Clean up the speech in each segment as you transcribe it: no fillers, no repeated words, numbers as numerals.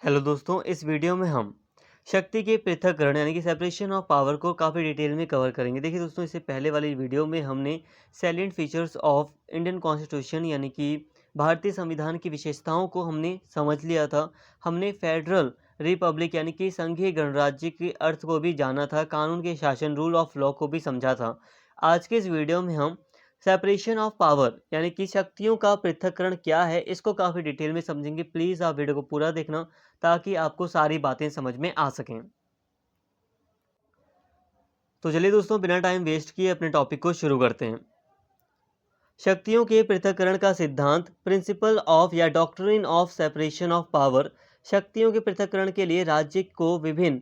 Hello दोस्तों, इस video में हम शक्ति के पृथक्करण यानी कि सेपरेशन ऑफ पावर को काफ़ी डिटेल में कवर करेंगे। देखिए दोस्तों, इससे पहले वाली वीडियो में हमने salient features of Indian constitution यानी कि भारतीय संविधान की विशेषताओं को हमने समझ लिया था। हमने फेडरल रिपब्लिक यानी कि संघीय गणराज्य के अर्थ को भी जाना था, कानून के शासन रूल ऑफ लॉ को भी समझा था। आज के इस वीडियो में हम सेपरेशन ऑफ पावर यानी कि शक्तियों का पृथक्करण क्या है, इसको काफ़ी डिटेल में समझेंगे। प्लीज़ आप वीडियो को पूरा देखना ताकि आपको सारी बातें समझ में आ सकें। तो चलिए दोस्तों, बिना टाइम वेस्ट किए अपने टॉपिक को शुरू करते हैं। शक्तियों के पृथक्करण का सिद्धांत, प्रिंसिपल ऑफ या doctrine of separation of power, शक्तियों के पृथक्करण के लिए राज्य को विभिन्न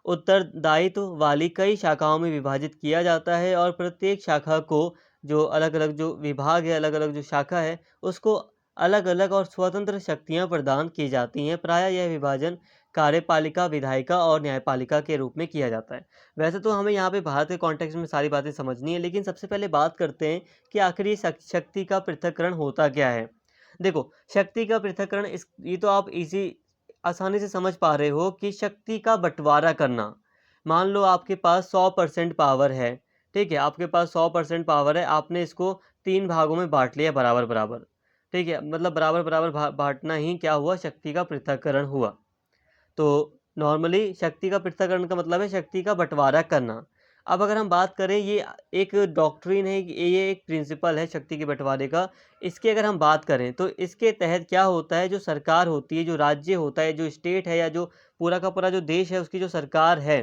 उत्तरदायित्व वाली कई शाखाओं में विभाजित किया जाता है और प्रत्येक शाखा को जो अलग अलग जो विभाग है, अलग अलग जो शाखा है, उसको अलग अलग और स्वतंत्र शक्तियां प्रदान की जाती हैं। प्रायः यह विभाजन कार्यपालिका, विधायिका और न्यायपालिका के रूप में किया जाता है। वैसे तो हमें यहाँ पे भारत के कॉन्टेक्स्ट में सारी बातें समझनी है, लेकिन सबसे पहले बात करते हैं कि आखिर ये शक्ति का पृथक्करण होता क्या है। देखो, शक्ति का पृथक्करण इस ये तो आप इसी आसानी से समझ पा रहे हो कि शक्ति का बंटवारा करना। मान लो आपके पास 100% पावर है, ठीक है? आपके पास 100% पावर है, आपने इसको 3 भागों में बाँट लिया बराबर-बराबर, ठीक है? मतलब बराबर-बराबर बाँटना ही क्या हुआ, शक्ति का पृथक्करण हुआ। तो नॉर्मली शक्ति का पृथक्करण का मतलब है शक्ति का बंटवारा करना। अब अगर हम बात करें, ये एक डॉक्ट्रिन है, ये एक प्रिंसिपल है शक्ति के बंटवारे का। इसकी अगर हम बात करें तो इसके तहत क्या होता है, जो सरकार होती है, जो राज्य होता है, जो स्टेट है या जो पूरा का पूरा जो देश है, उसकी जो सरकार है,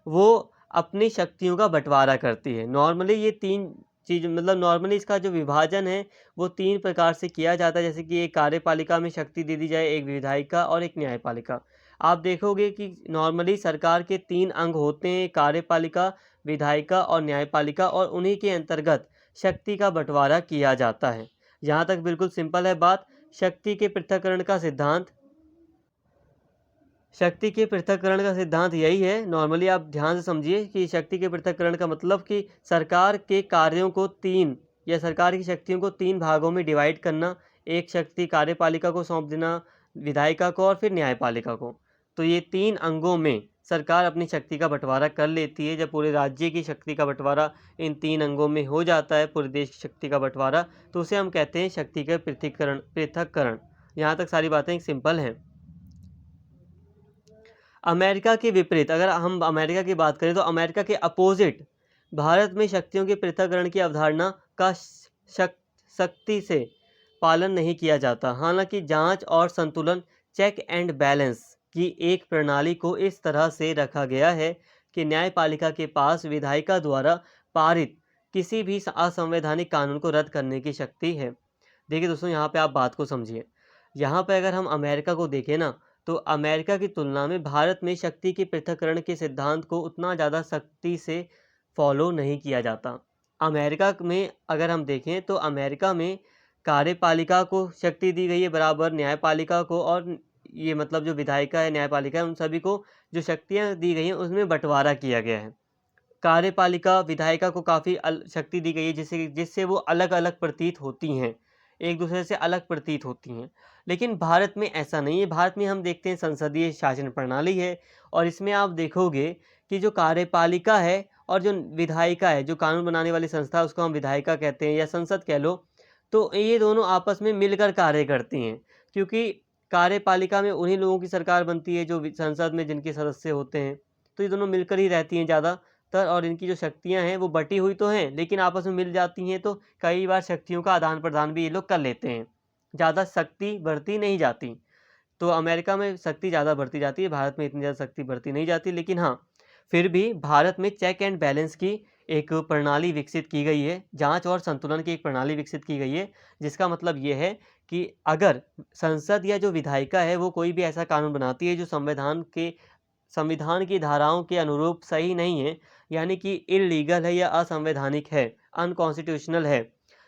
वो अपनी शक्तियों का बंटवारा करती है। नॉर्मली ये 3 चीज़, मतलब नॉर्मली इसका जो विभाजन है वो 3 प्रकार से किया जाता है। जैसे कि एक कार्यपालिका में शक्ति दे दी जाए, एक विधायिका और एक न्यायपालिका। आप देखोगे कि नॉर्मली सरकार के 3 अंग होते हैं, कार्यपालिका, विधायिका और न्यायपालिका, और उन्हीं के अंतर्गत शक्ति का बंटवारा किया जाता है। यहाँ तक बिल्कुल सिंपल है बात। शक्ति के पृथक्करण का सिद्धांत, शक्ति के पृथक्करण का सिद्धांत यही है। नॉर्मली आप ध्यान से समझिए कि शक्ति के पृथक्करण का मतलब कि सरकार के कार्यों को 3 या सरकार की शक्तियों को 3 भागों में डिवाइड करना। एक शक्ति कार्यपालिका को सौंप देना, विधायिका को और फिर न्यायपालिका को। तो ये 3 अंगों में सरकार अपनी शक्ति का बंटवारा कर लेती है। जब पूरे राज्य की शक्ति का बंटवारा इन 3 अंगों में हो जाता है, पूरे देश की शक्ति का बंटवारा, तो उसे हम कहते हैं शक्ति का पृथक्करण। यहाँ तक सारी बातें सिंपल हैं। अमेरिका के विपरीत अगर हम अमेरिका की बात करें तो अमेरिका के अपोजिट भारत में शक्तियों के पृथक्करण की अवधारणा का सख्ती से पालन नहीं किया जाता। हालांकि जांच और संतुलन, चेक एंड बैलेंस की एक प्रणाली को इस तरह से रखा गया है कि न्यायपालिका के पास विधायिका द्वारा पारित किसी भी असंवैधानिक कानून को रद्द करने की शक्ति है। देखिए दोस्तों, यहाँ पे आप बात को समझिए। यहाँ पे अगर हम अमेरिका को देखें ना, तो अमेरिका की तुलना में भारत में शक्ति के पृथक्करण के सिद्धांत को उतना ज़्यादा सख्ती से फॉलो नहीं किया जाता। अमेरिका में अगर हम देखें तो अमेरिका में कार्यपालिका को शक्ति दी गई है बराबर, न्यायपालिका को, और ये मतलब जो विधायिका है, न्यायपालिका है, उन सभी को जो शक्तियाँ दी गई हैं उसमें बंटवारा किया गया है। कार्यपालिका, विधायिका को काफ़ी शक्ति दी गई है जिससे जिससे वो अलग-अलग प्रतीत होती हैं, एक दूसरे से अलग प्रतीत होती हैं। लेकिन भारत में ऐसा नहीं है। भारत में हम देखते हैं संसदीय शासन प्रणाली है, और इसमें आप देखोगे कि जो कार्यपालिका है और जो विधायिका है, जो कानून बनाने वाली संस्था है, उसको हम विधायिका कहते हैं या संसद कह लो, तो ये दोनों आपस में मिलकर कार्य करती हैं। क्योंकि कार्यपालिका में उन्हीं लोगों की सरकार बनती है जो संसद में जिनके सदस्य होते हैं, तो ये दोनों मिलकर ही रहती हैं ज़्यादा। और इनकी जो शक्तियाँ हैं वो बटी हुई तो हैं, लेकिन आपस में मिल जाती हैं, तो कई बार शक्तियों का आदान प्रदान भी ये लोग कर लेते हैं। ज़्यादा शक्ति बढ़ती नहीं जाती। तो अमेरिका में शक्ति ज़्यादा बढ़ती जाती है, भारत में इतनी ज़्यादा शक्ति बढ़ती नहीं जाती। लेकिन हाँ, फिर भी भारत में चेक एंड बैलेंस की एक प्रणाली विकसित की गई है, जांच और संतुलन की एक प्रणाली विकसित की गई है, जिसका मतलब ये है कि अगर संसद या जो विधायिका है वो कोई भी ऐसा कानून बनाती है जो संविधान की धाराओं के अनुरूप सही नहीं है, यानी कि इल्लीगल है या असंवैधानिक है, अनकॉन्स्टिट्यूशनल है,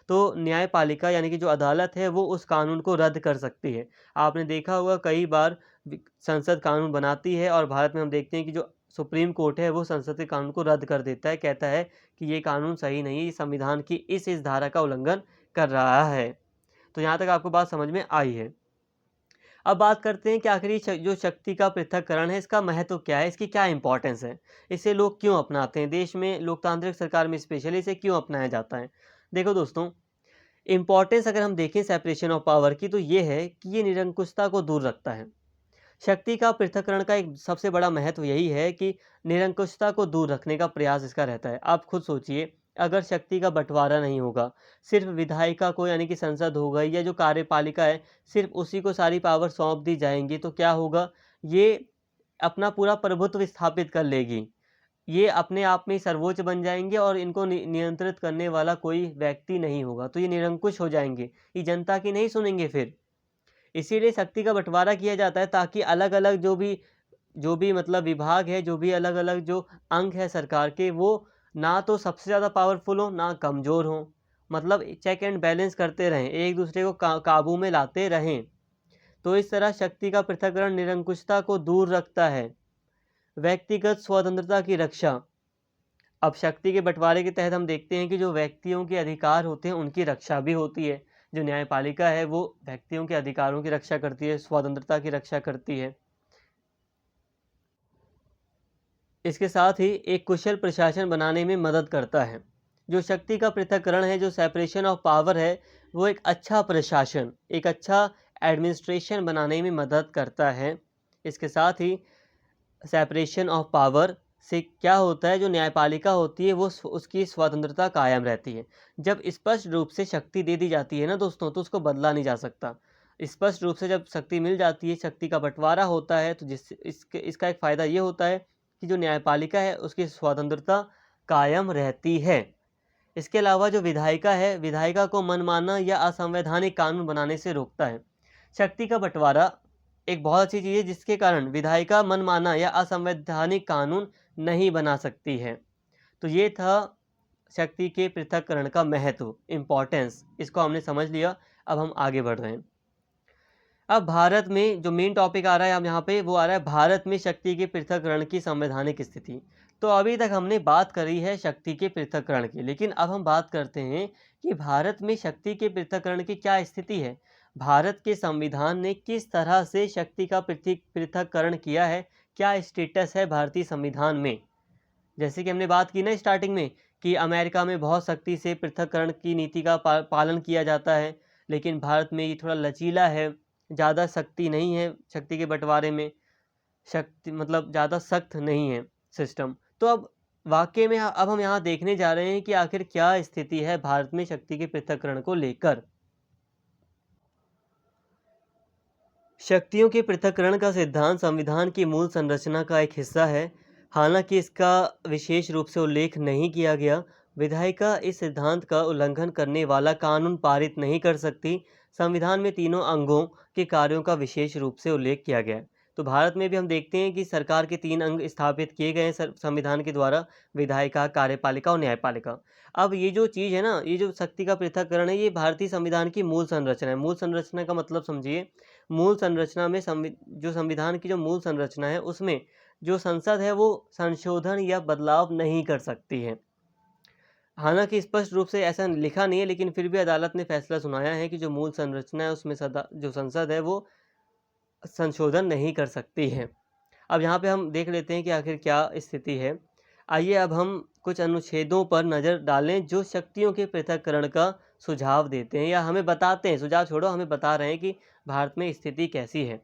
तो न्यायपालिका यानी कि जो अदालत है वो उस कानून को रद्द कर सकती है। आपने देखा होगा कई बार संसद कानून बनाती है, और भारत में हम देखते हैं कि जो सुप्रीम कोर्ट है वो संसद के कानून को रद्द कर देता है, कहता है कि ये कानून सही नहीं है, ये संविधान की इस धारा का उल्लंघन कर रहा है। तो यहाँ तक आपको बात समझ में आई है। अब बात करते हैं कि आखिर ये जो शक्ति का पृथक्करण है इसका महत्व क्या है, इसकी क्या इंपॉर्टेंस है, इसे लोग क्यों अपनाते हैं, देश में लोकतांत्रिक सरकार में स्पेशली इसे क्यों अपनाया जाता है। देखो दोस्तों, इंपॉर्टेंस अगर हम देखें सेपरेशन ऑफ पावर की तो ये है कि ये निरंकुशता को दूर रखता है। शक्ति का पृथक्करण का एक सबसे बड़ा महत्व यही है कि निरंकुशता को दूर रखने का प्रयास इसका रहता है। आप खुद सोचिए, अगर शक्ति का बंटवारा नहीं होगा, सिर्फ विधायिका को यानी कि संसद हो गई या जो कार्यपालिका है सिर्फ उसी को सारी पावर सौंप दी जाएंगी तो क्या होगा, ये अपना पूरा प्रभुत्व स्थापित कर लेगी, ये अपने आप में ही सर्वोच्च बन जाएंगे और इनको नियंत्रित करने वाला कोई व्यक्ति नहीं होगा, तो ये निरंकुश हो जाएंगे, ये जनता की नहीं सुनेंगे फिर। इसीलिए शक्ति का बंटवारा किया जाता है ताकि अलग अलग जो भी मतलब विभाग है, जो भी अलग अलग जो अंग है सरकार के, वो ना तो सबसे ज़्यादा पावरफुल हो ना कमज़ोर हो, मतलब चेक एंड बैलेंस करते रहें, एक दूसरे को काबू में लाते रहें। तो इस तरह शक्ति का पृथक्करण निरंकुशता को दूर रखता है, व्यक्तिगत स्वतंत्रता की रक्षा। अब शक्ति के बंटवारे के तहत हम देखते हैं कि जो व्यक्तियों के अधिकार होते हैं उनकी रक्षा भी होती है। जो न्यायपालिका है वो व्यक्तियों के अधिकारों की रक्षा करती है, स्वतंत्रता की रक्षा करती है। इसके साथ ही एक कुशल प्रशासन बनाने में मदद करता है। जो शक्ति का पृथक्करण है, जो सेपरेशन ऑफ पावर है, वो एक अच्छा प्रशासन, एक अच्छा एडमिनिस्ट्रेशन बनाने में मदद करता है। इसके साथ ही सेपरेशन ऑफ पावर से क्या होता है, जो न्यायपालिका होती है वो उसकी स्वतंत्रता कायम रहती है। जब स्पष्ट रूप से शक्ति दे दी जाती है ना दोस्तों, तो उसको बदला नहीं जा सकता। स्पष्ट रूप से जब शक्ति मिल जाती है, शक्ति का बंटवारा होता है, तो इसका एक फ़ायदा ये होता है कि जो न्यायपालिका है उसकी स्वतंत्रता कायम रहती है। इसके अलावा जो विधायिका है, विधायिका को मनमाना या असंवैधानिक कानून बनाने से रोकता है। शक्ति का बंटवारा एक बहुत अच्छी चीज़ है जिसके कारण विधायिका मनमाना या असंवैधानिक कानून नहीं बना सकती है। तो ये था शक्ति के पृथक्करण का महत्व, इम्पॉर्टेंस, इसको हमने समझ लिया। अब हम आगे बढ़ रहे हैं। अब भारत में जो मेन टॉपिक आ रहा है अब यहाँ पे, वो आ रहा है भारत में शक्ति के पृथक्करण की संवैधानिक स्थिति। तो अभी तक हमने बात करी है शक्ति के पृथक्करण की, लेकिन अब हम बात करते हैं कि भारत में शक्ति के पृथक्करण की क्या स्थिति है, भारत के संविधान ने किस तरह से शक्ति का पृथक्करण किया है, क्या स्टेटस है भारतीय संविधान में। जैसे कि हमने बात की ना स्टार्टिंग में कि अमेरिका में बहुत सख्ती से पृथक्करण की नीति का पालन किया जाता है, लेकिन भारत में ये थोड़ा लचीला है, ज़्यादा सख्ती नहीं है शक्ति के बंटवारे में, शक्ति मतलब ज़्यादा सख्त नहीं है सिस्टम। तो अब वाकई में अब हम यहाँ देखने जा रहे हैं कि आखिर क्या स्थिति है भारत में शक्ति के पृथक्करण को लेकर। शक्तियों के पृथक्करण का सिद्धांत संविधान की मूल संरचना का एक हिस्सा है, हालांकि इसका विशेष रूप से उल्लेख नहीं किया गया। विधायिका इस सिद्धांत का उल्लंघन करने वाला कानून पारित नहीं कर सकती। संविधान में तीनों अंगों के कार्यों का विशेष रूप से उल्लेख किया गया है। तो भारत में भी हम देखते हैं कि सरकार के 3 अंग स्थापित किए गए हैं संविधान के द्वारा, विधायिका, कार्यपालिका और न्यायपालिका। अब ये जो चीज़ है ना, ये जो शक्ति का पृथक्करण है, ये भारतीय संविधान की मूल संरचना है। मूल संरचना का मतलब समझिए, मूल संरचना में जो संविधान की जो मूल संरचना है उसमें जो संसद है वो संशोधन या बदलाव नहीं कर सकती है। हालांकि स्पष्ट रूप से ऐसा लिखा नहीं है, लेकिन फिर भी अदालत ने फैसला सुनाया है कि जो मूल संरचना है उसमें जो संसद है वो संशोधन नहीं कर सकती है। अब यहाँ पे हम देख लेते हैं कि आखिर क्या स्थिति है। आइए अब हम कुछ अनुच्छेदों पर नज़र डालें जो शक्तियों के पृथक्करण का सुझाव देते हैं या हमें बताते हैं, सुझाव छोड़ो, हमें बता रहे हैं कि भारत में स्थिति कैसी है।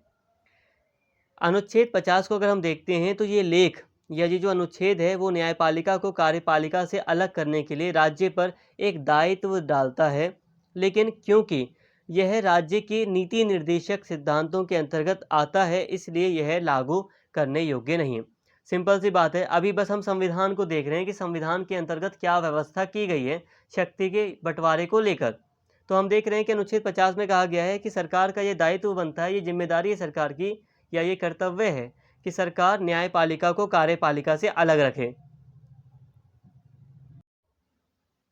अनुच्छेद 50 को अगर हम देखते हैं तो ये लेख या ये जो अनुच्छेद है वो न्यायपालिका को कार्यपालिका से अलग करने के लिए राज्य पर एक दायित्व डालता है, लेकिन क्योंकि यह राज्य के नीति निर्देशक सिद्धांतों के अंतर्गत आता है इसलिए यह लागू करने योग्य नहीं है। सिंपल सी बात है, अभी बस हम संविधान को देख रहे हैं कि संविधान के अंतर्गत क्या व्यवस्था की गई है शक्ति के बंटवारे को लेकर। तो हम देख रहे हैं कि अनुच्छेद 50 में कहा गया है कि सरकार का ये दायित्व बनता है, ये जिम्मेदारी है सरकार की या ये कर्तव्य है कि सरकार न्यायपालिका को कार्यपालिका से अलग रखे।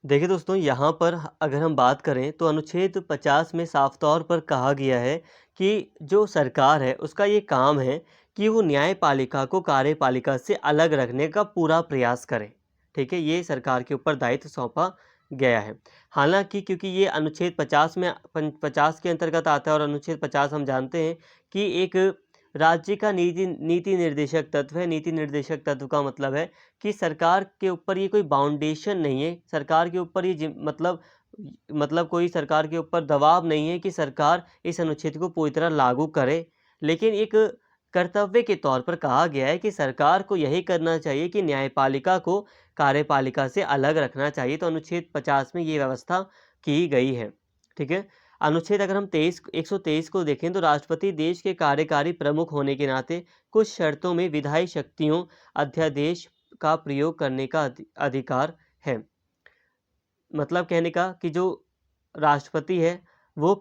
देखिए दोस्तों, यहाँ पर अगर हम बात करें तो अनुच्छेद 50 में साफ तौर पर कहा गया है कि जो सरकार है उसका ये काम है कि वो न्यायपालिका को कार्यपालिका से अलग रखने का पूरा प्रयास करे। ठीक है, ये सरकार के ऊपर दायित्व सौंपा गया है। हालांकि क्योंकि ये अनुच्छेद 50 में 50 के अंतर्गत आता है और अनुच्छेद 50 हम जानते हैं कि एक राज्य का नीति निर्देशक तत्व है। नीति निर्देशक तत्व का मतलब है कि सरकार के ऊपर ये कोई बाउंडेशन नहीं है, सरकार के ऊपर ये मतलब कोई सरकार के ऊपर दबाव नहीं है कि सरकार इस अनुच्छेद को पूरी तरह लागू करे, लेकिन एक कर्तव्य के तौर पर कहा गया है कि सरकार को यही करना चाहिए कि न्यायपालिका को कार्यपालिका से अलग रखना चाहिए। तो अनुच्छेद 50 में ये व्यवस्था की गई है। ठीक है, अनुच्छेद अगर हम 123 को देखें तो राष्ट्रपति देश के कार्यकारी प्रमुख होने के नाते कुछ शर्तों में विधायी शक्तियों अध्यादेश का प्रयोग करने का अधिकार है। मतलब कहने का कि जो राष्ट्रपति है वो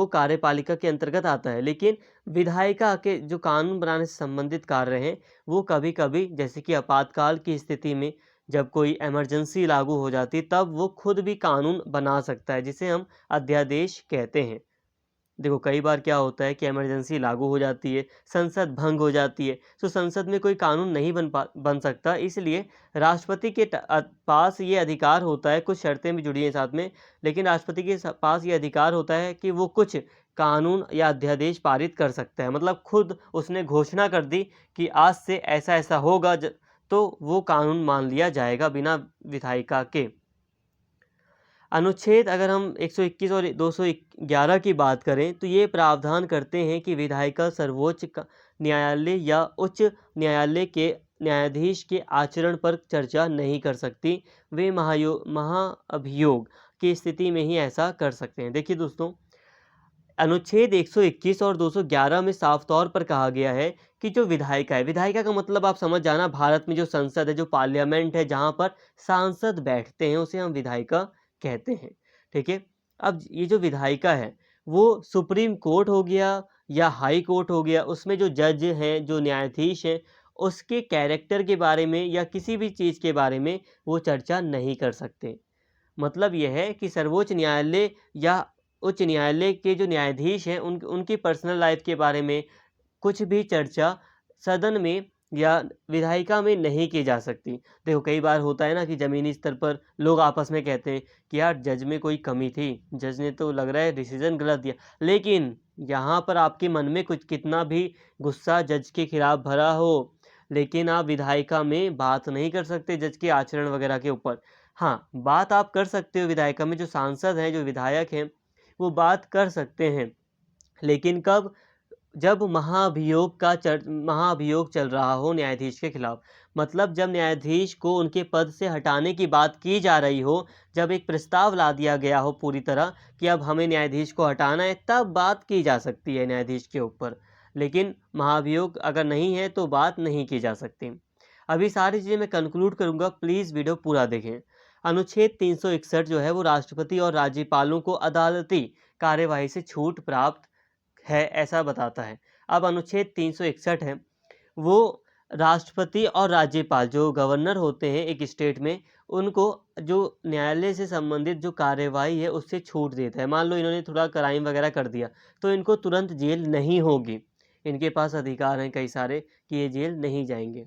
कार्यपालिका के अंतर्गत आता है, लेकिन विधायिका के जो कानून बनाने से संबंधित कार्य हैं वो कभी कभी, जैसे कि आपातकाल की स्थिति में जब कोई इमरजेंसी लागू हो जाती तब वो खुद भी कानून बना सकता है, जिसे हम अध्यादेश कहते हैं। देखो कई बार क्या होता है कि इमरजेंसी लागू हो जाती है, संसद भंग हो जाती है, तो संसद में कोई कानून नहीं बन सकता, इसलिए राष्ट्रपति के पास ये अधिकार होता है। कुछ शर्तें भी जुड़ी हैं साथ में, लेकिन राष्ट्रपति के पास ये अधिकार होता है कि वो कुछ कानून या अध्यादेश पारित कर सकता है। मतलब खुद उसने घोषणा कर दी कि आज से ऐसा ऐसा होगा, तो वो कानून मान लिया जाएगा बिना विधायिका के। अनुच्छेद अगर हम 121 और 211 की बात करें तो ये प्रावधान करते हैं कि विधायिका सर्वोच्च न्यायालय या उच्च न्यायालय के न्यायाधीश के आचरण पर चर्चा नहीं कर सकती, वे महाअभियोग की स्थिति में ही ऐसा कर सकते हैं। देखिए दोस्तों, अनुच्छेद 121 और 211 में साफ तौर पर कहा गया है कि जो विधायिका है, विधायिका का मतलब आप समझ जाना, भारत में जो संसद है, जो पार्लियामेंट है, जहाँ पर सांसद बैठते हैं, उसे हम विधायिका कहते हैं। ठीक है, अब ये जो विधायिका है वो सुप्रीम कोर्ट हो गया या हाई कोर्ट हो गया, उसमें जो जज हैं, जो न्यायाधीश हैं, उसके कैरेक्टर के बारे में या किसी भी चीज़ के बारे में वो चर्चा नहीं कर सकते। मतलब यह है कि सर्वोच्च न्यायालय या उच्च न्यायालय के जो न्यायाधीश हैं उनकी पर्सनल लाइफ के बारे में कुछ भी चर्चा सदन में या विधायिका में नहीं की जा सकती। देखो कई बार होता है ना कि ज़मीनी स्तर पर लोग आपस में कहते हैं कि यार जज में कोई कमी थी, जज ने तो लग रहा है डिसीजन गलत दिया, लेकिन यहाँ पर आपके मन में कुछ कितना भी गुस्सा जज के खिलाफ भरा हो, लेकिन आप विधायिका में बात नहीं कर सकते जज के आचरण वगैरह के ऊपर। हाँ, बात आप कर सकते हो विधायिका में, जो सांसद हैं, जो विधायक हैं, वो बात कर सकते हैं, लेकिन कब? जब महाअभियोग चल रहा हो न्यायाधीश के खिलाफ। मतलब जब न्यायाधीश को उनके पद से हटाने की बात की जा रही हो, जब एक प्रस्ताव ला दिया गया हो पूरी तरह कि अब हमें न्यायाधीश को हटाना है, तब बात की जा सकती है न्यायाधीश के ऊपर, लेकिन महाअभियोग अगर नहीं है तो बात नहीं की जा सकती। अभी सारी चीज़ें मैं कंक्लूड करूँगा, प्लीज़ वीडियो पूरा देखें। अनुच्छेद 361 जो है वो राष्ट्रपति और राज्यपालों को अदालती कार्यवाही से छूट प्राप्त है, ऐसा बताता है। अब अनुच्छेद 361 है वो राष्ट्रपति और राज्यपाल जो गवर्नर होते हैं एक स्टेट में, उनको जो न्यायालय से संबंधित जो कार्यवाही है उससे छूट देता है। मान लो इन्होंने थोड़ा क्राइम वगैरह कर दिया तो इनको तुरंत जेल नहीं होगी, इनके पास अधिकार हैं कई सारे कि ये जेल नहीं जाएंगे।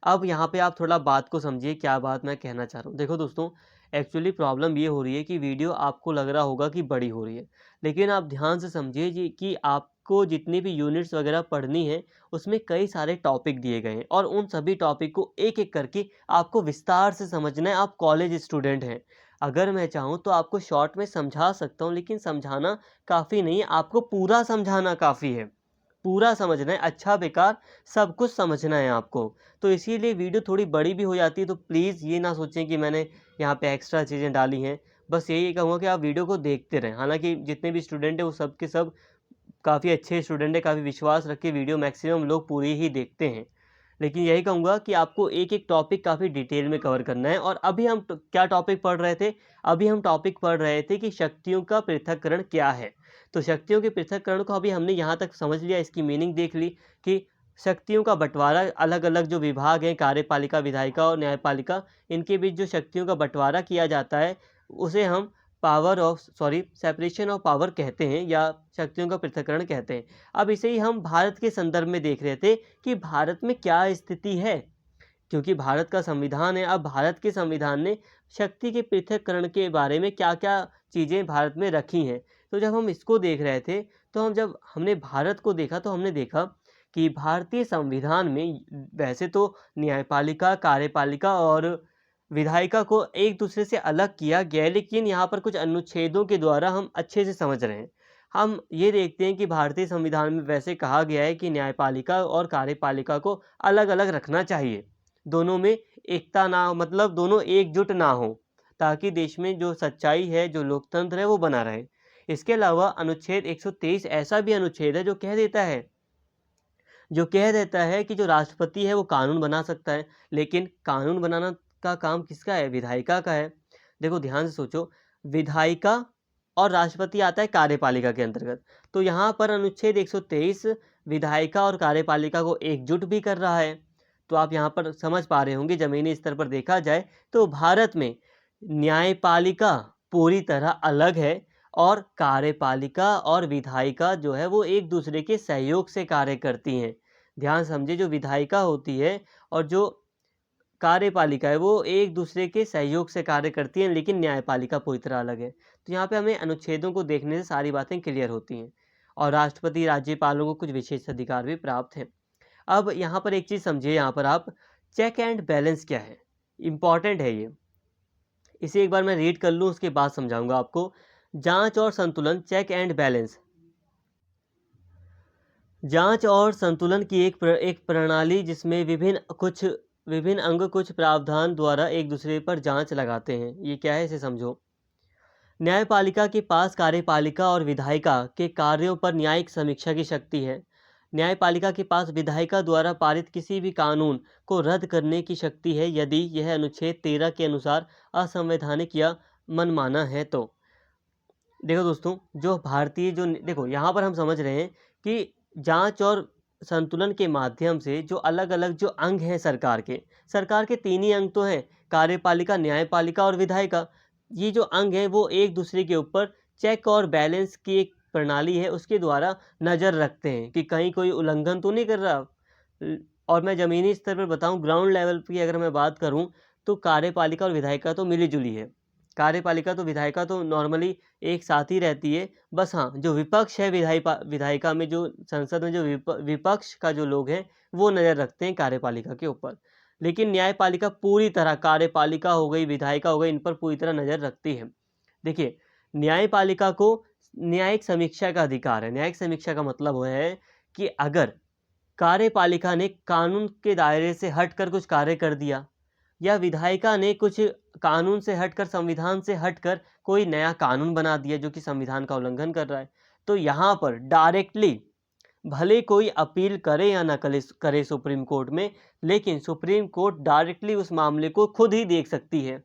अब यहाँ पे आप थोड़ा बात को समझिए, क्या बात मैं कहना चाह रहा हूँ। देखो दोस्तों, एक्चुअली प्रॉब्लम ये हो रही है कि वीडियो आपको लग रहा होगा कि बड़ी हो रही है, लेकिन आप ध्यान से समझिए जी कि आपको जितनी भी यूनिट्स वगैरह पढ़नी है उसमें कई सारे टॉपिक दिए गए हैं और उन सभी टॉपिक को एक एक करके आपको विस्तार से समझना है। आप कॉलेज स्टूडेंट हैं, अगर मैं चाहूँ तो आपको शॉर्ट में समझा सकता हूँ, लेकिन समझाना काफ़ी नहीं है, आपको पूरा समझाना काफ़ी है। पूरा समझना है, अच्छा बेकार सब कुछ समझना है आपको। तो इसीलिए वीडियो थोड़ी बड़ी भी हो जाती है, तो प्लीज़ ये ना सोचें कि मैंने यहाँ पे एक्स्ट्रा चीज़ें डाली हैं। बस यही कहूँगा कि आप वीडियो को देखते रहें। हालाँकि जितने भी स्टूडेंट हैं वो सब के सब काफ़ी अच्छे स्टूडेंट हैं, काफ़ी विश्वास रख के वीडियो मैक्सिमम लोग पूरी ही देखते हैं। लेकिन यही कहूँगा कि आपको एक-एक टॉपिक काफ़ी डिटेल में कवर करना है। और अभी हम क्या टॉपिक पढ़ रहे थे? अभी हम टॉपिक पढ़ रहे थे कि शक्तियों का पृथक्करण क्या है। तो शक्तियों के पृथक्करण को अभी हमने यहाँ तक समझ लिया, इसकी मीनिंग देख ली कि शक्तियों का बँटवारा, अलग-अलग जो विभाग हैं, कार्यपालिका, विधायिका और न्यायपालिका, इनके बीच जो शक्तियों का बँटवारा किया जाता है, उसे हम सेपरेशन ऑफ पावर कहते हैं या शक्तियों का पृथक्करण कहते हैं। अब इसे ही हम भारत के संदर्भ में देख रहे थे कि भारत में क्या स्थिति है, क्योंकि भारत का संविधान है। अब भारत के संविधान ने शक्ति के पृथक्करण के बारे में क्या-क्या चीज़ें भारत में रखी हैं, तो जब हम इसको देख रहे थे तो जब हमने भारत को देखा तो हमने देखा कि भारतीय संविधान में वैसे तो न्यायपालिका, कार्यपालिका और विधायिका को एक दूसरे से अलग किया गया है, लेकिन यहाँ पर कुछ अनुच्छेदों के द्वारा हम अच्छे से समझ रहे हैं। हम ये देखते हैं कि भारतीय संविधान में वैसे कहा गया है कि न्यायपालिका और कार्यपालिका को अलग-अलग रखना चाहिए। दोनों में एकता ना हो, मतलब दोनों एकजुट ना हो, ताकि देश में जो सच्चाई है, जो लोकतंत्र है, वो बना रहे। इसके अलावा अनुच्छेद 123 ऐसा भी अनुच्छेद है जो कह देता है कि जो राष्ट्रपति है वो कानून बना सकता है, लेकिन कानून बनाना का काम किसका है? विधायिका का है। देखो ध्यान से सोचो, विधायिका और राष्ट्रपति आता है कार्यपालिका के अंतर्गत। तो यहाँ पर अनुच्छेद 123 विधायिका और कार्यपालिका को एकजुट भी कर रहा है। तो आप यहाँ पर समझ पा रहे होंगे, ज़मीनी स्तर पर देखा जाए तो भारत में न्यायपालिका पूरी तरह अलग है और कार्यपालिका और विधायिका जो है वो एक दूसरे के सहयोग से कार्य करती हैं। ध्यान समझिए, जो विधायिका होती है और जो कार्यपालिका है वो एक दूसरे के सहयोग से कार्य करती हैं, लेकिन न्यायपालिका पूरी तरह अलग है। तो यहाँ पे हमें अनुच्छेदों को देखने से सारी बातें क्लियर होती हैं और राष्ट्रपति, राज्यपालों को कुछ विशेष अधिकार भी प्राप्त हैं। अब यहाँ पर एक चीज़ समझिए, यहाँ पर आप चेक एंड बैलेंस क्या है, इम्पॉर्टेंट है ये। इसे एक बार मैं रीड कर लूँ, उसके बाद समझाऊंगा आपको। जांच और संतुलन, चेक एंड बैलेंस। जांच और संतुलन की एक प्रणाली जिसमें विभिन्न अंग कुछ प्रावधान द्वारा एक दूसरे पर जांच लगाते हैं। ये क्या है, इसे समझो। न्यायपालिका के पास कार्यपालिका और विधायिका के कार्यों पर न्यायिक समीक्षा की शक्ति है। न्यायपालिका के पास विधायिका द्वारा पारित किसी भी कानून को रद्द करने की शक्ति है यदि यह अनुच्छेद 13 के अनुसार असंवैधानिक या मनमाना है तो। देखो दोस्तों, देखो यहाँ पर हम समझ रहे हैं कि जांच और संतुलन के माध्यम से जो अलग-अलग जो अंग हैं सरकार के 3 ही अंग तो हैं, कार्यपालिका, न्यायपालिका और विधायिका। ये जो अंग हैं वो एक दूसरे के ऊपर चेक और बैलेंस की एक प्रणाली है, उसके द्वारा नज़र रखते हैं कि कहीं कोई उल्लंघन तो नहीं कर रहा। और मैं ज़मीनी स्तर पर बताऊं, ग्राउंड लेवल की अगर मैं बात करूं तो कार्यपालिका और विधायिका तो मिली जुली है। कार्यपालिका तो विधायिका तो नॉर्मली एक साथ ही रहती है। बस हाँ, जो विपक्ष है विधायिका में, जो संसद में जो विपक्ष का जो लोग हैं वो नज़र रखते हैं कार्यपालिका के ऊपर। लेकिन न्यायपालिका पूरी तरह, कार्यपालिका हो गई, विधायिका हो गई, इन पर पूरी तरह नज़र रखती है। देखिए, न्यायपालिका को न्यायिक समीक्षा का अधिकार है। न्यायिक समीक्षा का मतलब वो है कि अगर कार्यपालिका ने कानून के दायरे से हटकर कुछ कार्य कर दिया या विधायिका ने कुछ कानून से हटकर, संविधान से हटकर कोई नया कानून बना दिया जो कि संविधान का उल्लंघन कर रहा है, तो यहाँ पर डायरेक्टली भले कोई अपील करे या ना करे सुप्रीम कोर्ट में, लेकिन सुप्रीम कोर्ट डायरेक्टली उस मामले को खुद ही देख सकती है।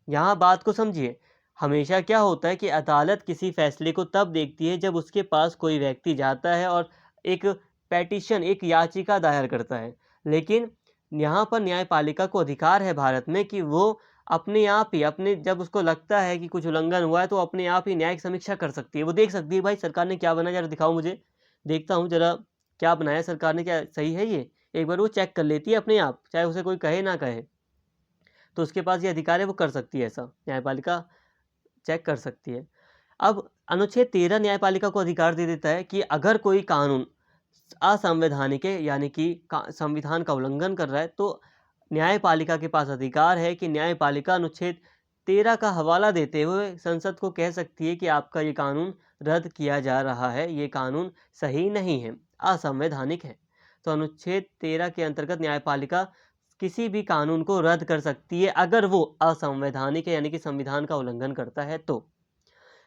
यहाँ बात को समझिए, हमेशा क्या होता है कि अदालत किसी फैसले को तब देखती है जब उसके पास कोई व्यक्ति जाता है और एक पेटिशन, एक याचिका दायर करता है। लेकिन यहाँ पर न्यायपालिका को अधिकार है भारत में कि वो अपने आप ही, जब उसको लगता है कि कुछ उल्लंघन हुआ है तो अपने आप ही न्यायिक समीक्षा कर सकती है। वो देख सकती है, भाई सरकार ने क्या बनाया, जरा दिखाओ मुझे, देखता हूँ जरा क्या बनाया सरकार ने, क्या सही है ये। एक बार वो चेक कर लेती है अपने आप, चाहे उसे कोई कहे ना कहे, तो उसके पास ये अधिकार है, वो कर सकती है ऐसा। न्यायपालिका चेक कर सकती है। अब अनुच्छेद 13 न्यायपालिका को अधिकार दे देता है कि अगर कोई कानून असंवैधानिक है, यानी कि संविधान का उल्लंघन कर रहा है, तो न्यायपालिका के पास अधिकार है कि न्यायपालिका अनुच्छेद 13 का हवाला देते हुए संसद को कह सकती है कि आपका ये कानून रद्द किया जा रहा है, ये कानून सही नहीं है, असंवैधानिक है। तो अनुच्छेद 13 के अंतर्गत न्यायपालिका किसी भी कानून को रद्द कर सकती है अगर वो असंवैधानिक है, यानी कि संविधान का उल्लंघन करता है। तो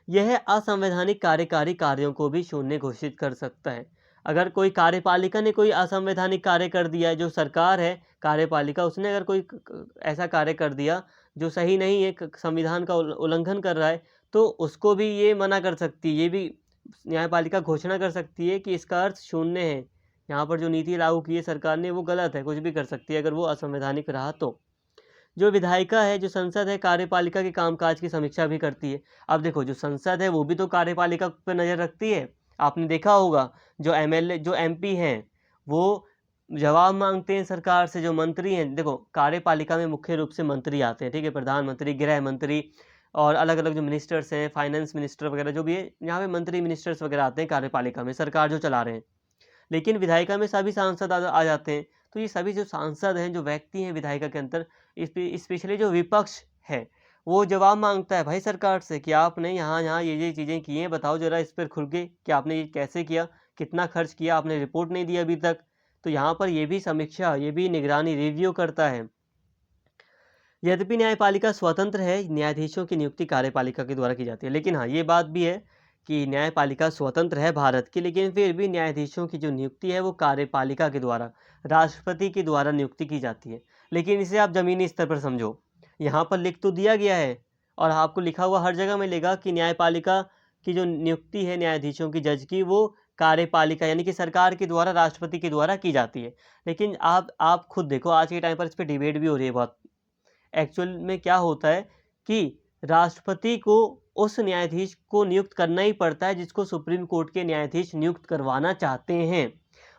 यह असंवैधानिक कार्यकारी कार्यों को भी शून्य घोषित कर सकता है। अगर कोई कार्यपालिका ने कोई असंवैधानिक कार्य कर दिया है, जो सरकार है कार्यपालिका, उसने अगर कोई ऐसा कार्य कर दिया जो सही नहीं है, संविधान का उल्लंघन कर रहा है, तो उसको भी ये मना कर सकती है, ये भी न्यायपालिका घोषणा कर सकती है कि इसका अर्थ शून्य है, यहाँ पर जो नीति लागू की है सरकार ने वो गलत है, कुछ भी कर सकती है अगर वो असंवैधानिक रहा तो। जो विधायिका है, जो संसद है, कार्यपालिका के कामकाज की समीक्षा भी करती है। अब देखो, जो संसद है वो भी तो कार्यपालिका पर नज़र रखती है। आपने देखा होगा, जो एमएलए, जो एमपी हैं, वो जवाब मांगते हैं सरकार से। जो मंत्री हैं, देखो कार्यपालिका में मुख्य रूप से मंत्री आते हैं, ठीक है, प्रधानमंत्री, गृह मंत्री, और अलग अलग जो मिनिस्टर्स हैं, फाइनेंस मिनिस्टर वगैरह जो भी है, यहाँ पे मंत्री मिनिस्टर्स वगैरह आते हैं कार्यपालिका में, सरकार जो चला रहे हैं। लेकिन विधायिका में सभी सांसद आ जाते हैं। तो ये सभी जो सांसद हैं, जो व्यक्ति हैं विधायिका के अंदर, स्पेशली जो विपक्ष है, वो जवाब मांगता है भाई सरकार से कि आपने यहाँ यहाँ ये चीज़ें की हैं, बताओ ज़रा इस पर खुल के कि आपने ये कैसे किया, कितना खर्च किया, आपने रिपोर्ट नहीं दी अभी तक। तो यहाँ पर ये भी समीक्षा, ये भी निगरानी, रिव्यू करता है। यद्यपि न्यायपालिका स्वतंत्र है, न्यायाधीशों की नियुक्ति कार्यपालिका के द्वारा की जाती है। लेकिन हाँ, ये बात भी है कि न्यायपालिका स्वतंत्र है भारत की, लेकिन फिर भी न्यायाधीशों की जो नियुक्ति है वो कार्यपालिका के द्वारा, राष्ट्रपति के द्वारा नियुक्ति की जाती है। लेकिन इसे आप ज़मीनी स्तर पर समझो, यहाँ पर लिख तो दिया गया है और आपको लिखा हुआ हर जगह मिलेगा कि न्यायपालिका की जो नियुक्ति है न्यायाधीशों की, जज की, वो कार्यपालिका यानी कि सरकार के द्वारा, राष्ट्रपति के द्वारा की जाती है। लेकिन आप खुद देखो, आज के टाइम पर इस पर डिबेट भी हो रही है बहुत। एक्चुअल में क्या होता है कि राष्ट्रपति को उस न्यायाधीश को नियुक्त करना ही पड़ता है जिसको सुप्रीम कोर्ट के न्यायाधीश नियुक्त करवाना चाहते हैं।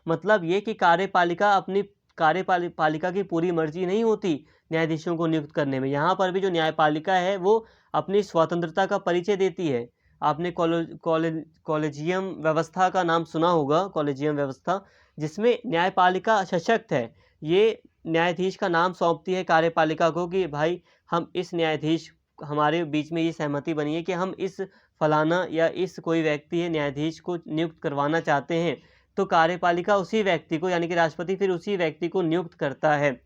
मतलब ये कि कार्यपालिका अपनी कार्यपालिका की पूरी मर्जी नहीं होती न्यायाधीशों को नियुक्त करने में। यहाँ पर भी जो न्यायपालिका है वो अपनी स्वतंत्रता का परिचय देती है। आपने कॉलेजियम व्यवस्था का नाम सुना होगा, कॉलेजियम व्यवस्था, जिसमें न्यायपालिका सशक्त है। ये न्यायाधीश का नाम सौंपती है कार्यपालिका को कि भाई हम इस न्यायाधीश, हमारे बीच में ये सहमति बनी है कि हम इस फलाना या इस कोई व्यक्ति है न्यायाधीश को नियुक्त करवाना चाहते हैं। तो कार्यपालिका उसी व्यक्ति को, यानी कि राष्ट्रपति फिर उसी व्यक्ति को नियुक्त करता है।